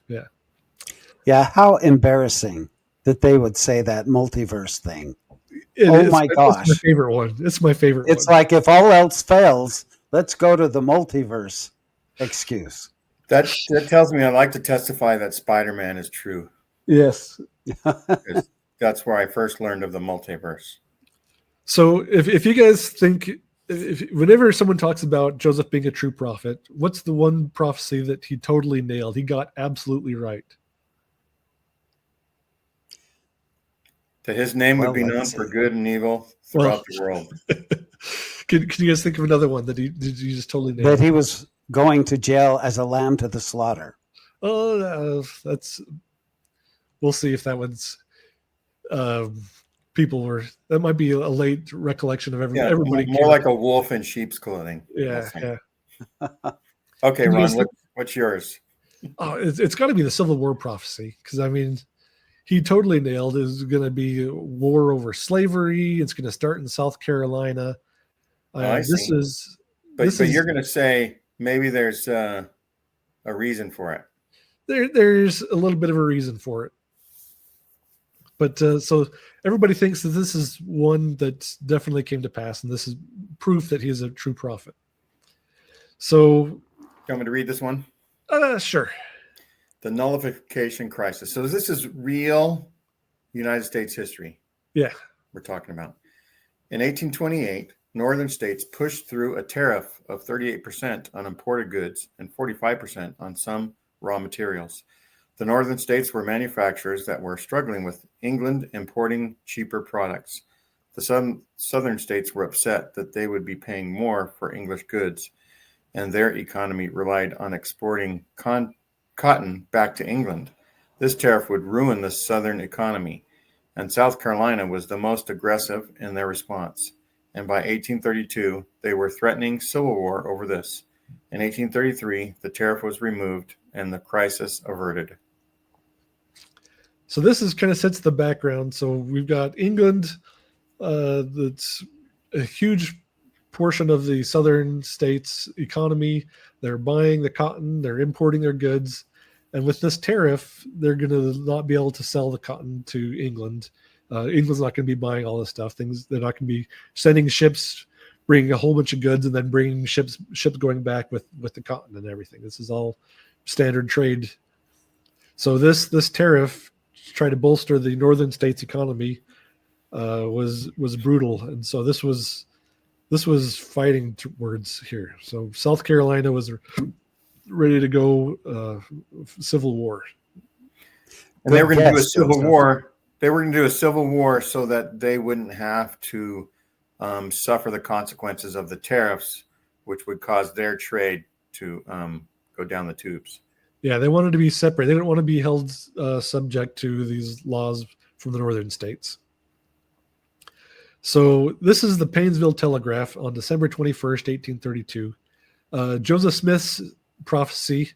Yeah, how embarrassing that they would say that multiverse thing. My gosh. It's my favorite one. It's my favorite one. It's like if all else fails, let's go to the multiverse excuse. That tells me I'd like to testify that Spider-Man is true. Yes. That's where I first learned of the multiverse. So if you guys think, whenever someone talks about Joseph being a true prophet, what's the one prophecy that he totally nailed? He got absolutely right. That his name would be known for good and evil throughout the world. Can you guys think of another one that did you just totally nail? That he was going to jail as a lamb to the slaughter. Oh, we'll see if that one's people were. That might be a late recollection of everybody. More like a wolf in sheep's clothing. Yeah. Okay, Ron, what's yours? Oh, it's got to be the Civil War prophecy, because I mean, he totally nailed it. It's going to be a war over slavery. It's going to start in South Carolina. I see. But you're going to say maybe there's a reason for it. There's a little bit of a reason for it. But so everybody thinks that this is one that definitely came to pass, and this is proof that he is a true prophet. So, you want me to read this one? Sure. The nullification crisis. So this is real United States history. Yeah. We're talking about. In 1828, northern states pushed through a tariff of 38% on imported goods and 45% on some raw materials. The northern states were manufacturers that were struggling with England importing cheaper products. The southern states were upset that they would be paying more for English goods, and their economy relied on exporting cotton back to England. This tariff would ruin the southern economy, and South Carolina was the most aggressive in their response. And by 1832, they were threatening civil war over this. In 1833, the tariff was removed and the crisis averted. So this is kind of sets the background. So we've got England, that's a huge portion of the southern states' economy. They're buying the cotton, they're importing their goods. And with this tariff, they're going to not be able to sell the cotton to England. England's not going to be buying all this stuff. They're not going to be sending ships, bringing a whole bunch of goods, and then bringing ships going back with the cotton and everything. This is all standard trade. So this tariff to try to bolster the northern states' economy was brutal, and so this was fighting words here. So South Carolina was ready to go civil war. And they were going to do a civil war. They were going to do a civil war so that they wouldn't have to suffer the consequences of the tariffs, which would cause their trade to go down the tubes. Yeah, they wanted to be separate. They didn't want to be held subject to these laws from the northern states. So this is the Painesville Telegraph on December 21st, 1832. Joseph Smith's prophecy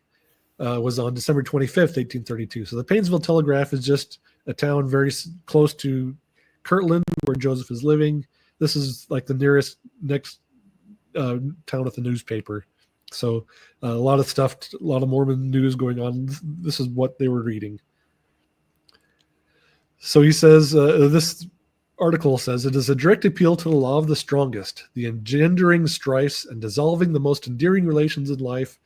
was on December 25th, 1832. So the Painesville Telegraph is just a town very close to Kirtland, where Joseph is living. This is like the next town with a newspaper. So a lot of stuff, a lot of Mormon news going on. This is what they were reading. So he says, this article says, it is a direct appeal to the law of the strongest. The engendering strifes and dissolving the most endearing relations in life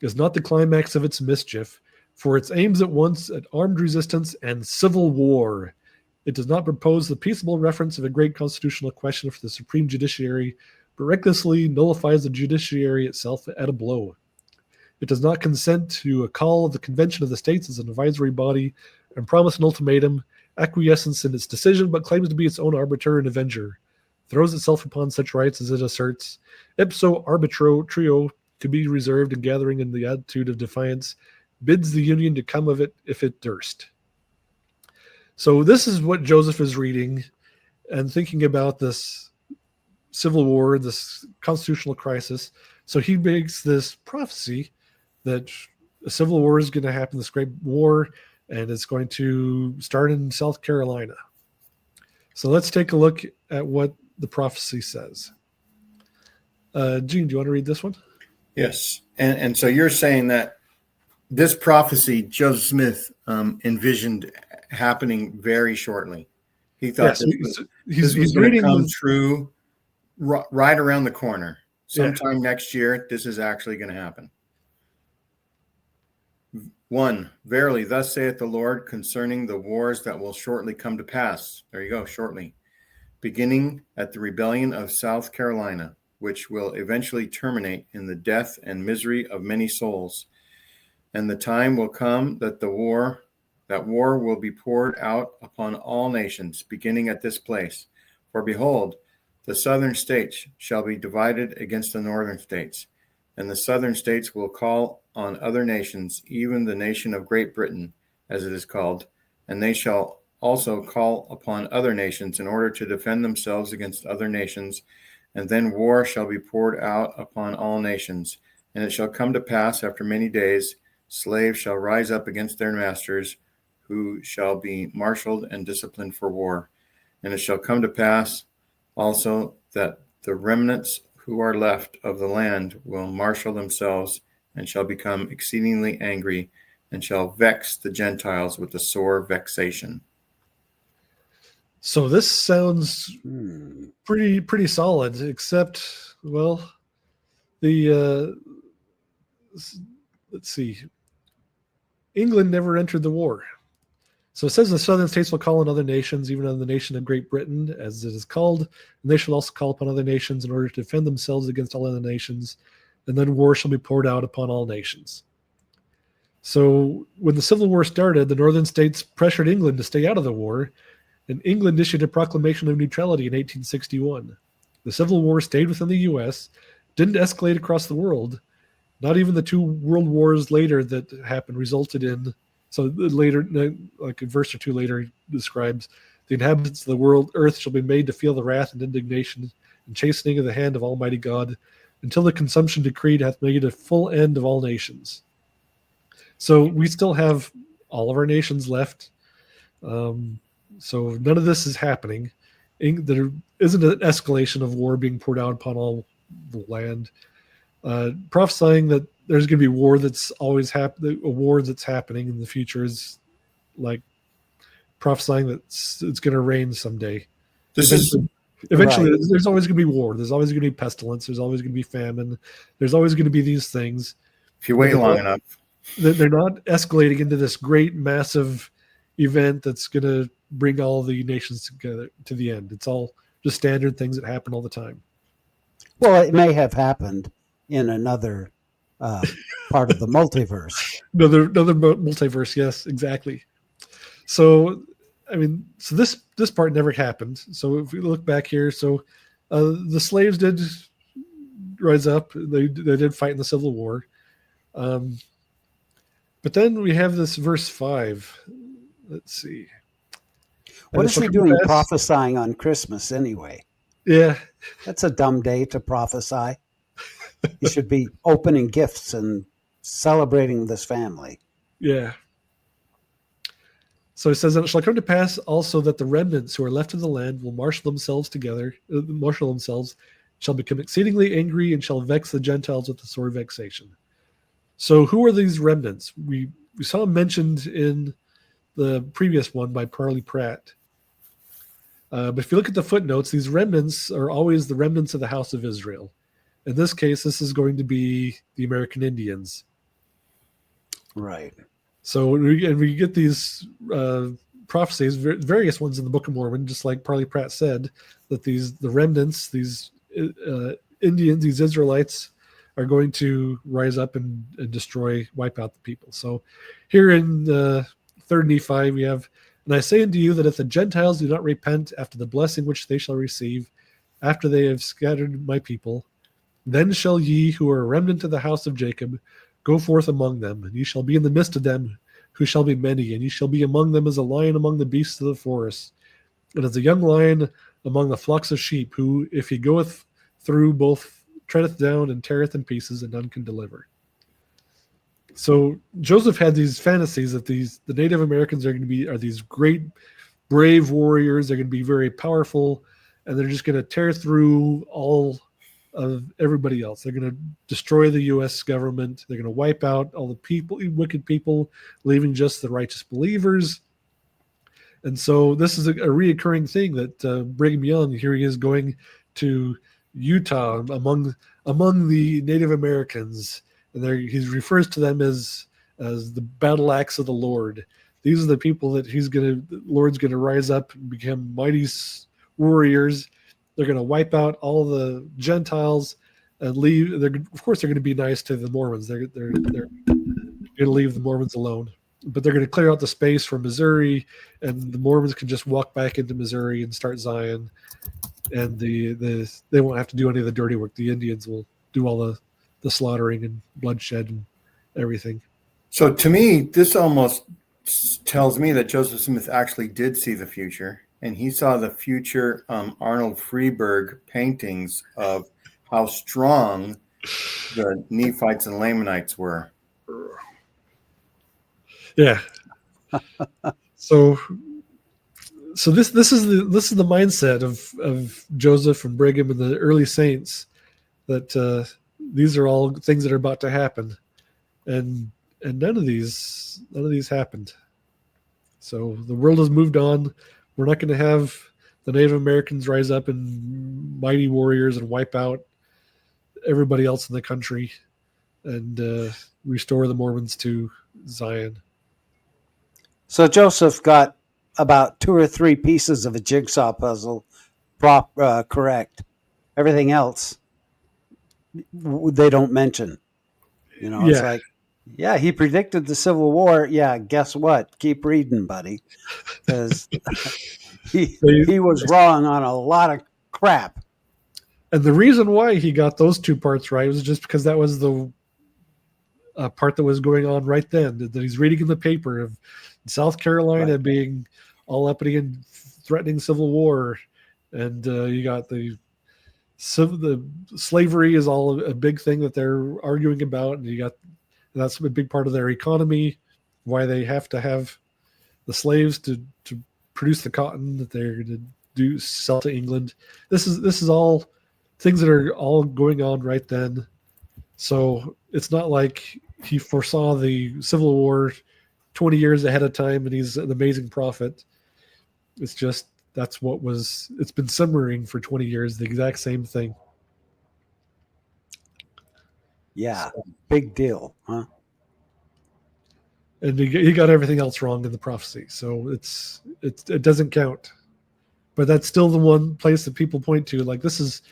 is not the climax of its mischief, for it aims at once at armed resistance and civil war. It does not propose the peaceable reference of a great constitutional question for the supreme judiciary, but recklessly nullifies the judiciary itself at a blow. It does not consent to a call of the Convention of the States as an advisory body and promise an ultimatum, acquiescence in its decision, but claims to be its own arbiter and avenger, throws itself upon such rights as it asserts, ipso arbitro trio, to be reserved and gathering in the attitude of defiance, bids the Union to come of it if it durst. So this is what Joseph is reading and thinking about this civil war, this constitutional crisis. So he makes this prophecy that a civil war is going to happen, this great war, and it's going to start in South Carolina. So let's take a look at what the prophecy says. Gene, do you want to read this one? Yes. And so you're saying that this prophecy, Joseph Smith envisioned happening very shortly. He thought this was going to come true right around the corner. Sometime next year, this is actually going to happen. 1, verily, thus saith the Lord concerning the wars that will shortly come to pass. There you go, shortly. Beginning at the rebellion of South Carolina, which will eventually terminate in the death and misery of many souls. And the time will come that war will be poured out upon all nations, beginning at this place. For behold, the southern states shall be divided against the northern states, and the southern states will call on other nations, even the nation of Great Britain, as it is called, and they shall also call upon other nations in order to defend themselves against other nations, and then war shall be poured out upon all nations. And it shall come to pass after many days, slaves shall rise up against their masters, who shall be marshaled and disciplined for war. And it shall come to pass also that the remnants who are left of the land will marshal themselves and shall become exceedingly angry and shall vex the Gentiles with a sore vexation. So this sounds pretty solid, except, well, let's see. England never entered the war. So it says the southern states will call on other nations, even on the nation of Great Britain, as it is called, and they shall also call upon other nations in order to defend themselves against all other nations, and then war shall be poured out upon all nations. So when the Civil War started, the northern states pressured England to stay out of the war, and England issued a proclamation of neutrality in 1861. The Civil War stayed within the U.S., didn't escalate across the world. Not even the 2 world wars later that happened resulted in. So later, like a verse or 2 later, describes the inhabitants of the world, earth shall be made to feel the wrath and indignation and chastening of the hand of Almighty God, until the consumption decreed hath made a full end of all nations. So we still have all of our nations left. So none of this is happening. There isn't an escalation of war being poured out upon all the land. Prophesying that there's going to be war that's always happening, a war that's happening in the future is like prophesying that it's going to rain someday. This is Eventually, Right. there's always going to be war. There's always going to be pestilence. There's always going to be famine. There's always going to be these things. if you wait long enough. They're not escalating into this great, massive event that's going to bring all the nations together to the end. It's all just standard things that happen all the time. Well, it may have happened in another part of the multiverse. Another multiverse, yes, exactly. So, I mean, so this part never happened. So if we look back here, so the slaves did rise up. They did fight in the Civil War. But then we have this verse 5. Let's see. What is he doing prophesying on Christmas anyway? Yeah. That's a dumb day to prophesy. He should be opening gifts and celebrating this family. Yeah. So it says, "And it shall come to pass also that the remnants who are left in the land will marshal themselves, shall become exceedingly angry, and shall vex the Gentiles with the sore vexation." So who are these remnants? We saw them mentioned in the previous one by Parley Pratt. But if you look at the footnotes, these remnants are always the remnants of the house of Israel. In this case, this is going to be the American Indians. Right. So we get these prophecies, various ones in the Book of Mormon, just like Parley Pratt said, that the remnants, these Indians, these Israelites, are going to rise up and wipe out the people. So here in 3rd Nephi, we have, "And I say unto you that if the Gentiles do not repent after the blessing which they shall receive, after they have scattered my people, then shall ye who are a remnant of the house of Jacob go forth among them, and ye shall be in the midst of them, who shall be many, and ye shall be among them as a lion among the beasts of the forest, and as a young lion among the flocks of sheep, who, if he goeth through, both treadeth down and teareth in pieces, and none can deliver." So Joseph had these fantasies that the Native Americans are these great, brave warriors. They're going to be very powerful, and they're just going to tear through all of everybody else. They're going to destroy the U.S. government. They're going to wipe out all the people, wicked people, leaving just the righteous believers. And so this is a reoccurring thing that Brigham Young, here he is going to Utah among the Native Americans, and there he refers to them as the battle axe of the Lord. These are the people that the Lord's going to rise up and become mighty warriors. They're going to wipe out all the Gentiles and leave. Of course, they're going to be nice to the Mormons. They're going to leave the Mormons alone, but they're going to clear out the space for Missouri, and the Mormons can just walk back into Missouri and start Zion. And they won't have to do any of the dirty work. The Indians will do all the slaughtering and bloodshed and everything. So to me, this almost tells me that Joseph Smith actually did see the future, and he saw the future Arnold Freeberg paintings of how strong the Nephites and Lamanites were. Yeah. So this is the mindset of Joseph and Brigham and the early saints, that these are all things that are about to happen, and none of these happened. So the world has moved on. We're not going to have the Native Americans rise up and mighty warriors and wipe out everybody else in the country and restore the Mormons to Zion. So Joseph got about 2 or 3 pieces of a jigsaw puzzle correct. Everything else they don't mention. It's like, yeah, he predicted the Civil War. Yeah, guess what? Keep reading, buddy, because he was wrong on a lot of crap. And the reason why he got those 2 parts right was just because that was the part that was going on right then, that he's reading in the paper of South Carolina being all uppity and threatening civil war, and you got the slavery is all a big thing that they're arguing about, and that's a big part of their economy, why they have to have the slaves to produce the cotton that they're going to sell to England. This is all things that are all going on right then. So it's not like he foresaw the Civil War 20 years ahead of time and he's an amazing prophet. It's just it's been simmering for 20 years, the exact same thing. Yeah, big deal, huh? And he got everything else wrong in the prophecy, so it doesn't count. But that's still the one place that people point to, like this is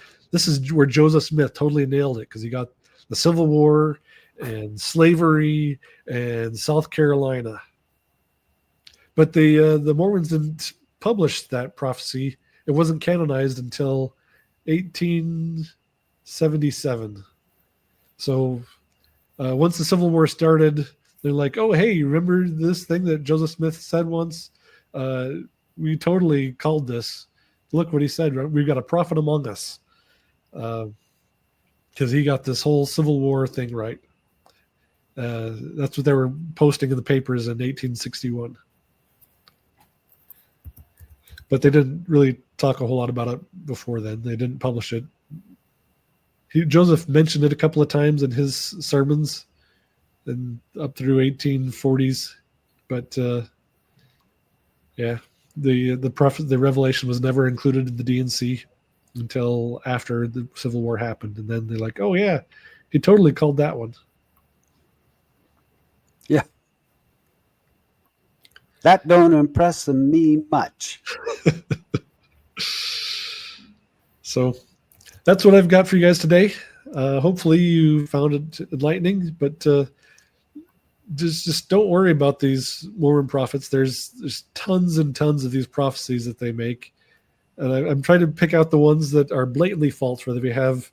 where Joseph Smith totally nailed it, because he got the Civil War and slavery and South Carolina. But the Mormons didn't publish that prophecy. It wasn't canonized until 1877. So once the Civil War started, they're like, oh, hey, you remember this thing that Joseph Smith said once? We totally called this. Look what he said. We've got a prophet among us. Because he got this whole Civil War thing right. That's what they were posting in the papers in 1861. But they didn't really talk a whole lot about it before then. They didn't publish it. Joseph mentioned it a couple of times in his sermons and up through 1840s. But yeah, the revelation was never included in the D&C until after the Civil War happened. And then they're like, oh, yeah, he totally called that one. Yeah. That don't impress me much. So that's what I've got for you guys today. Hopefully you found it enlightening, but just don't worry about these Mormon prophets. There's tons and tons of these prophecies that they make. And I'm trying to pick out the ones that are blatantly false, where they have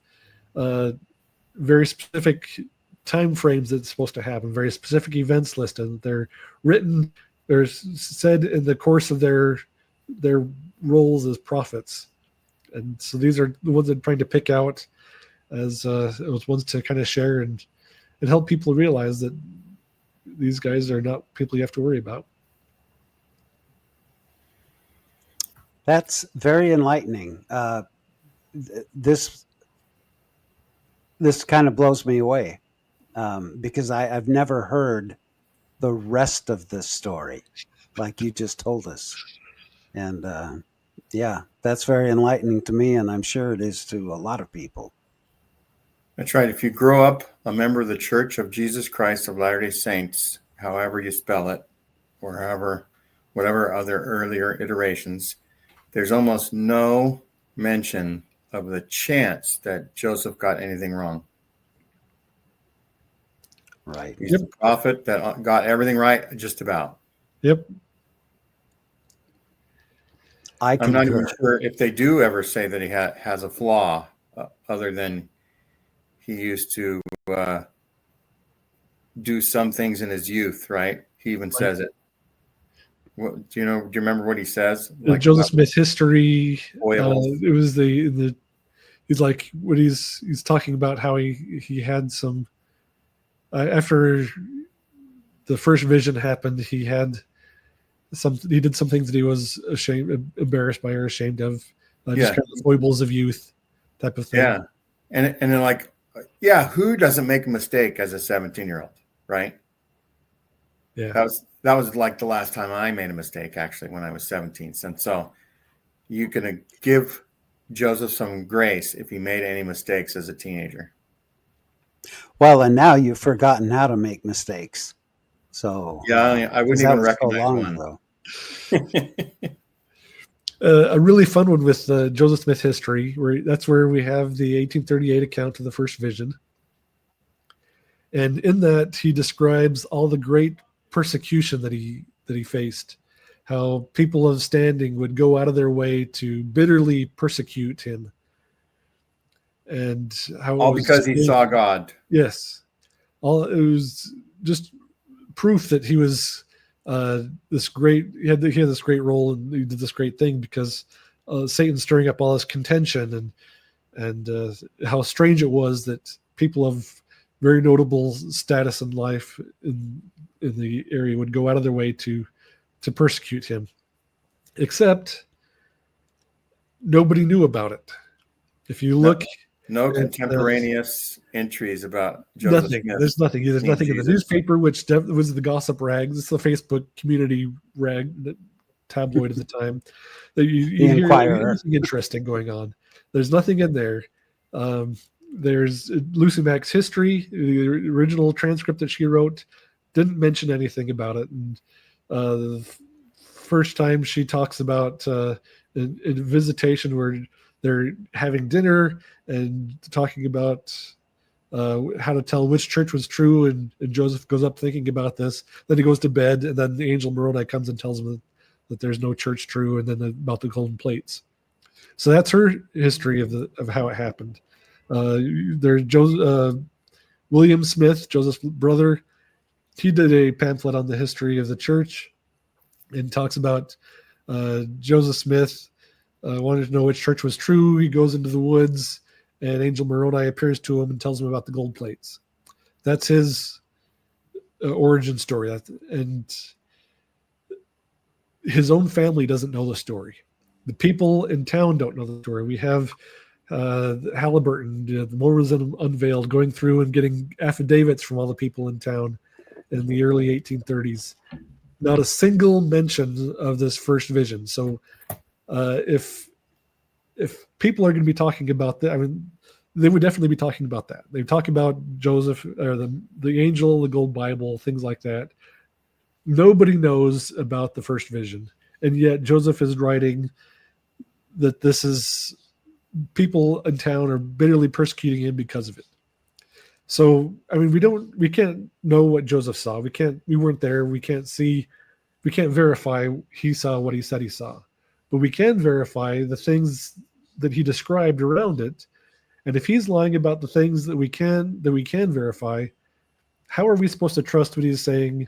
very specific time frames that it's supposed to happen, very specific events listed. They're written, they're said in the course of their roles as prophets. And so these are the ones I'm trying to pick out as ones to kind of share and help people realize that these guys are not people you have to worry about. That's very enlightening. This kind of blows me away because I've never heard the rest of the story like you just told us. And yeah, that's very enlightening to me, and I'm sure it is to a lot of people. That's right. If you grow up a member of the Church of Jesus Christ of Latter-day Saints, however you spell it, or whatever other earlier iterations, there's almost no mention of the chance that Joseph got anything wrong. Right. He's the prophet that got everything right, just about. Yep. I'm not even sure if they do ever say that he has a flaw, other than he used to do some things in his youth, right? He even says it. Do you remember what he says? Like Joseph Smith history. It was he's like when he's talking about how he had some after the first vision happened, he did some things that he was embarrassed by or ashamed of, just kind of foibles of youth type of thing. Yeah. And then like, yeah, who doesn't make a mistake as a 17-year-old, right? Yeah. That was like the last time I made a mistake, actually, when I was 17. And so you can give Joseph some grace if he made any mistakes as a teenager. Well, and now you've forgotten how to make mistakes. So yeah, I wouldn't even recognize one. A really fun one with Joseph Smith history, that's where we have the 1838 account of the first vision. And in that, he describes all the great persecution that he faced, how people of standing would go out of their way to bitterly persecute him. And how all because he saw God. Yes. It was just proof that he was this great, he had this great role and he did this great thing because Satan's stirring up all this contention and how strange it was that people of very notable status in life in the area would go out of their way to persecute him, except nobody knew about it. If you look, no contemporaneous entries about Joseph nothing. Smith. There's nothing in the newspaper, which was the gossip rags. It's the Facebook community rag. tabloid at the time. That you The hear Inquirer. anything interesting going on. There's nothing in there. There's Lucy Mack's history, the original transcript that she wrote, didn't mention anything about it. And the first time she talks about a visitation where they're having dinner and talking about how to tell which church was true, and Joseph goes up thinking about this. Then he goes to bed, and then the angel Moroni comes and tells him that there's no church true, and then about the golden plates. So that's her history of how it happened. There's William Smith, Joseph's brother. He did a pamphlet on the history of the church and talks about Joseph Smith wanted to know which church was true. He goes into the woods, and Angel Moroni appears to him and tells him about the gold plates. That's his origin story. And his own family doesn't know the story. The people in town don't know the story. We have Halliburton, the Mormonism Unveiled, going through and getting affidavits from all the people in town in the early 1830s. Not a single mention of this first vision. So if people are going to be talking about that, I mean, they would definitely be talking about that. They talk about Joseph or the angel, the gold Bible, things like that. Nobody knows about the first vision, and yet Joseph is writing that this is people in town are bitterly persecuting him because of it. So, I mean, we can't know what Joseph saw. We weren't there. We can't verify he saw what he said he saw, but we can verify the things that he described around it. And if he's lying about the things that we can verify, how are we supposed to trust what he's saying,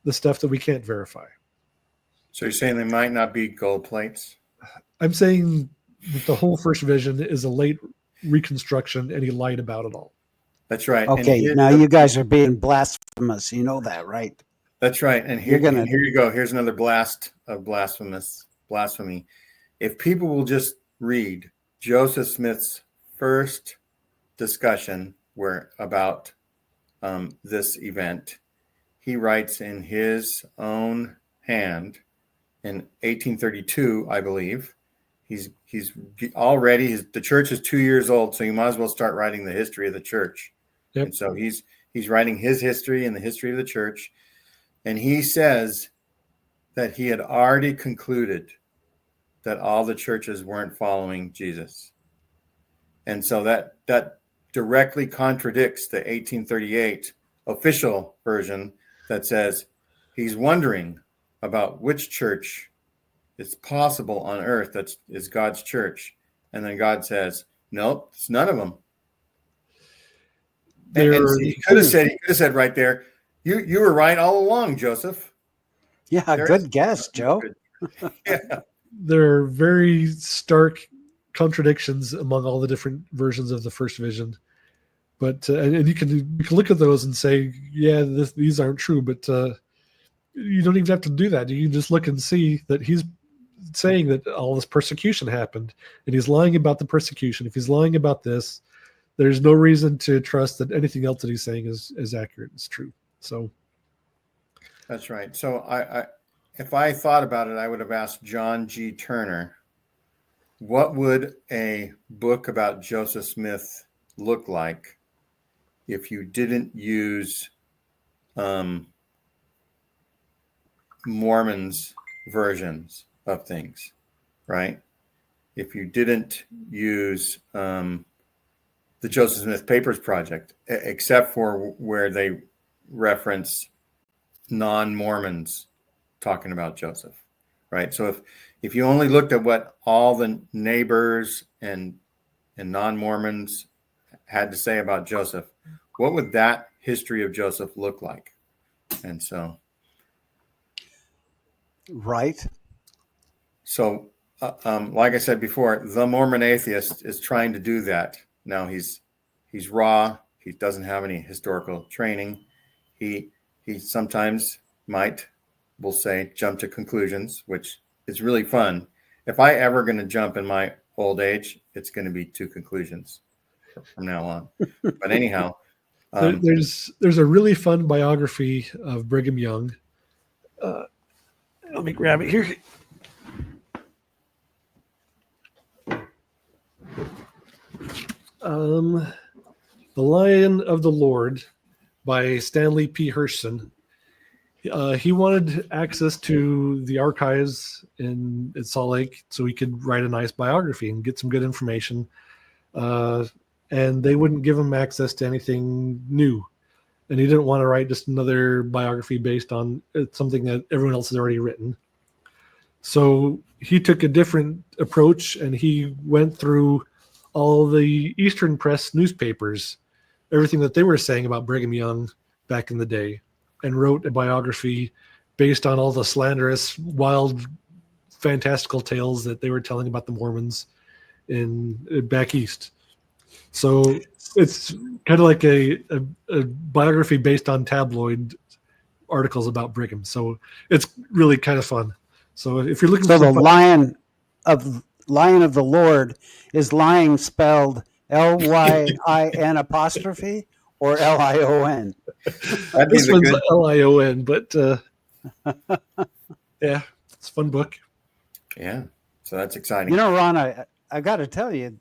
the stuff that we can't verify? So you're saying they might not be gold plates? I'm saying that the whole first vision is a late reconstruction, and he lied about it all. That's right. Okay, now you guys are being blasphemous. You know that, right? That's right. And here you go. Here's another blast of blasphemy. If people will just read Joseph Smith's first discussion about this event, he writes in his own hand in 1832, I believe. He's already the church is 2 years old, so you might as well start writing the history of the church. Yep. And so he's writing his history and the history of the church, and he says that he had already concluded that all the churches weren't following Jesus. And so that directly contradicts the 1838 official version that says he's wondering about which church is possible on earth that is God's church. And then God says, nope, it's none of them. And so he could have said right there, you were right all along, Joseph. Yeah, good guess, Joe. Yeah. There are very stark contradictions among all the different versions of the first vision. But and you can look at those and say, yeah, these aren't true. But you don't even have to do that. You can just look and see that he's saying that all this persecution happened, and he's lying about the persecution. If he's lying about this, there's no reason to trust that anything else that he's saying is accurate, is true. So that's right. So I if I thought about it, I would have asked John G. Turner, what would a book about Joseph Smith look like if you didn't use Mormons' versions of things, right? If you didn't use the Joseph Smith Papers Project, except for where they reference non-Mormons talking about Joseph, right? So if you only looked at what all the neighbors and non-Mormons had to say about Joseph, what would that history of Joseph look like? And so, right. So, like I said before, the Mormon atheist is trying to do that. Now he's raw. He doesn't have any historical training. He sometimes we'll say, jump to conclusions, which is really fun. If I ever going to jump in my old age, it's going to be to conclusions from now on. But anyhow, there's a really fun biography of Brigham Young. Let me grab it here. The Lion of the Lord by Stanley P. Hirschson. He wanted access to the archives in Salt Lake so he could write a nice biography and get some good information. And they wouldn't give him access to anything new. And he didn't want to write just another biography based on something that everyone else has already written. So he took a different approach, and he went through all the Eastern Press newspapers, everything that they were saying about Brigham Young back in the day, and wrote a biography based on all the slanderous, wild, fantastical tales that they were telling about the Mormons in back east. So it's kind of like a biography based on tabloid articles about Brigham. So it's really kind of fun. So if you're looking So for the Lion of the Lord is lying spelled Lyin apostrophe or Lion? That'd be this the one's good. Lion, but yeah, it's a fun book. Yeah, so that's exciting. You know, Ron, I got to tell you,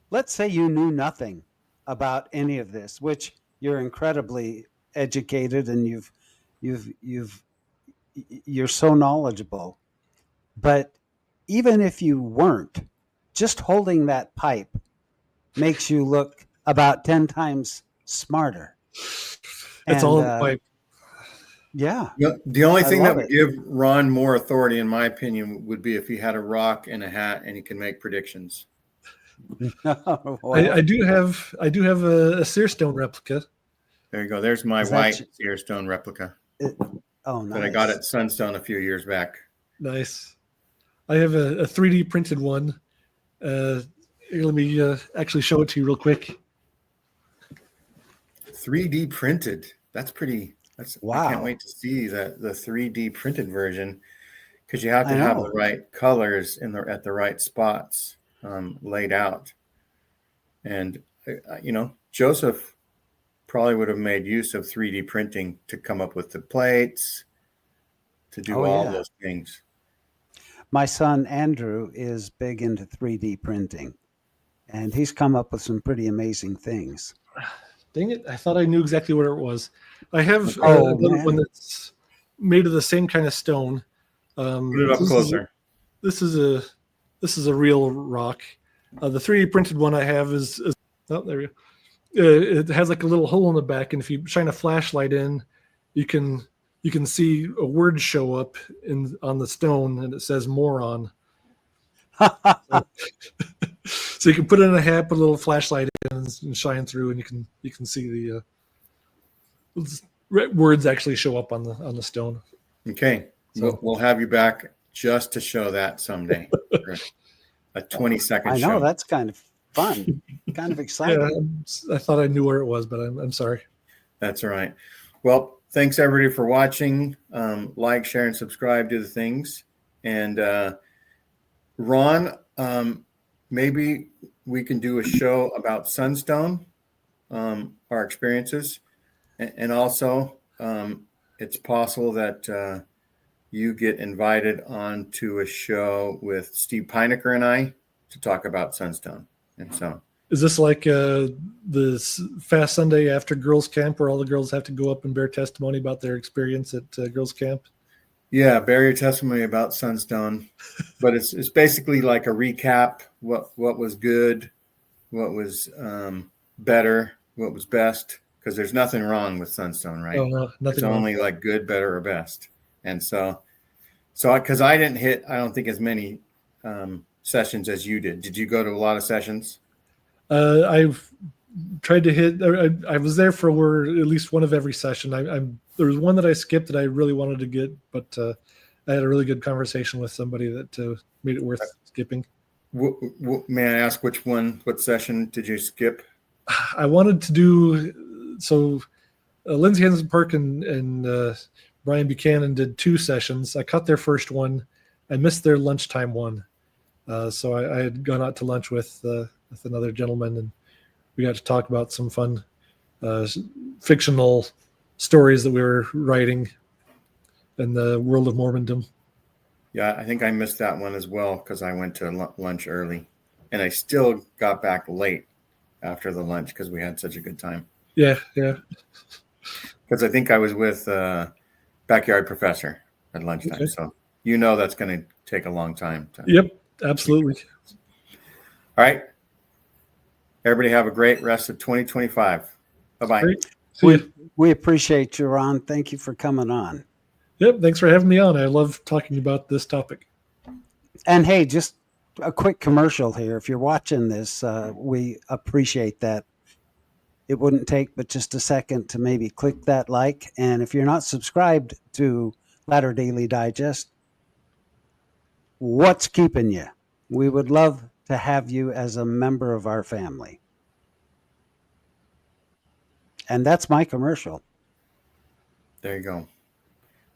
let's say you knew nothing about any of this, which you're incredibly educated and you're so knowledgeable. But even if you weren't, just holding that pipe makes you look about 10 times smarter. It's all in the pipe. Yeah. The only I thing that love would it. give Ron more authority, in my opinion, would be if he had a rock and a hat and he can make predictions. Well, I do have a Searstone replica. There you go. There's my Is that white Searstone replica oh, nice. that I got at Sunstone a few years back. Nice. I have a 3D printed one. Here, let me actually show it to you real quick. 3D printed. That's pretty. That's Wow. I can't wait to see the 3D printed version, because you have to I have know. the right colors at the right spots laid out. And Joseph probably would have made use of 3D printing to come up with the plates, to do all yeah. those things. My son Andrew is big into 3D printing, and he's come up with some pretty amazing things. Dang it! I thought I knew exactly where it was. I have Oh, another man. one that's made of the same kind of stone. Put it up closer. This is a real rock. The 3D printed one I have is oh, there we go. It has like a little hole in the back, and if you shine a flashlight in, you can see a word show up on the stone, and it says moron. So you can put it in a hat, put a little flashlight in, and shine through, and you can see the words actually show up on the stone. Okay, so we'll have you back just to show that someday. A 20-second I know, show. that's kind of fun, kind of exciting. Yeah, I thought I knew where it was, but I'm sorry. That's all right. Well, thanks everybody for watching. Like, share, and subscribe to the things. And Ron, maybe we can do a show about Sunstone, our experiences, and also it's possible that you get invited onto a show with Steve Pinecker and I to talk about Sunstone. And so, is this like this Fast Sunday after girls' camp, where all the girls have to go up and bear testimony about their experience at girls' camp? Yeah, bear your testimony about Sunstone, but it's basically like a recap: what was good, what was better, what was best. Because there's nothing wrong with Sunstone, right? Oh, no, nothing. It's only like good, better, or best. And so because I didn't hit, I don't think as many sessions as you did. Did you go to a lot of sessions? I've tried to hit. I was there for at least one of every session. There was one that I skipped that I really wanted to get, but I had a really good conversation with somebody that made it worth skipping. May I ask what session did you skip? I wanted to do so. Lindsay Henson Park and Brian Buchanan did 2 sessions. I caught their first one. I missed their lunchtime one. So I had gone out to lunch with another gentleman, and we got to talk about some fun fictional stories that we were writing in the world of Mormondom. Yeah, I think I missed that one as well because I went to lunch early, and I still got back late. after the lunch because we had such a good time. Yeah. Because I think I was with Backyard Professor at lunchtime. Okay. So you know that's going to take a long time. Yep, absolutely. All right. Everybody have a great rest of 2025. Bye-bye. Great. See ya. We appreciate you, Ron. Thank you for coming on. Yep, thanks for having me on. I love talking about this topic. And hey, just a quick commercial here. If you're watching this, we appreciate that. It wouldn't take but just a second to maybe click that like. And if you're not subscribed to Latter Daily Digest, what's keeping you? We would love to have you as a member of our family. And that's my commercial. There you go.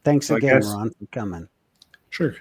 Thanks So I again, guess- Ron, for coming. Sure.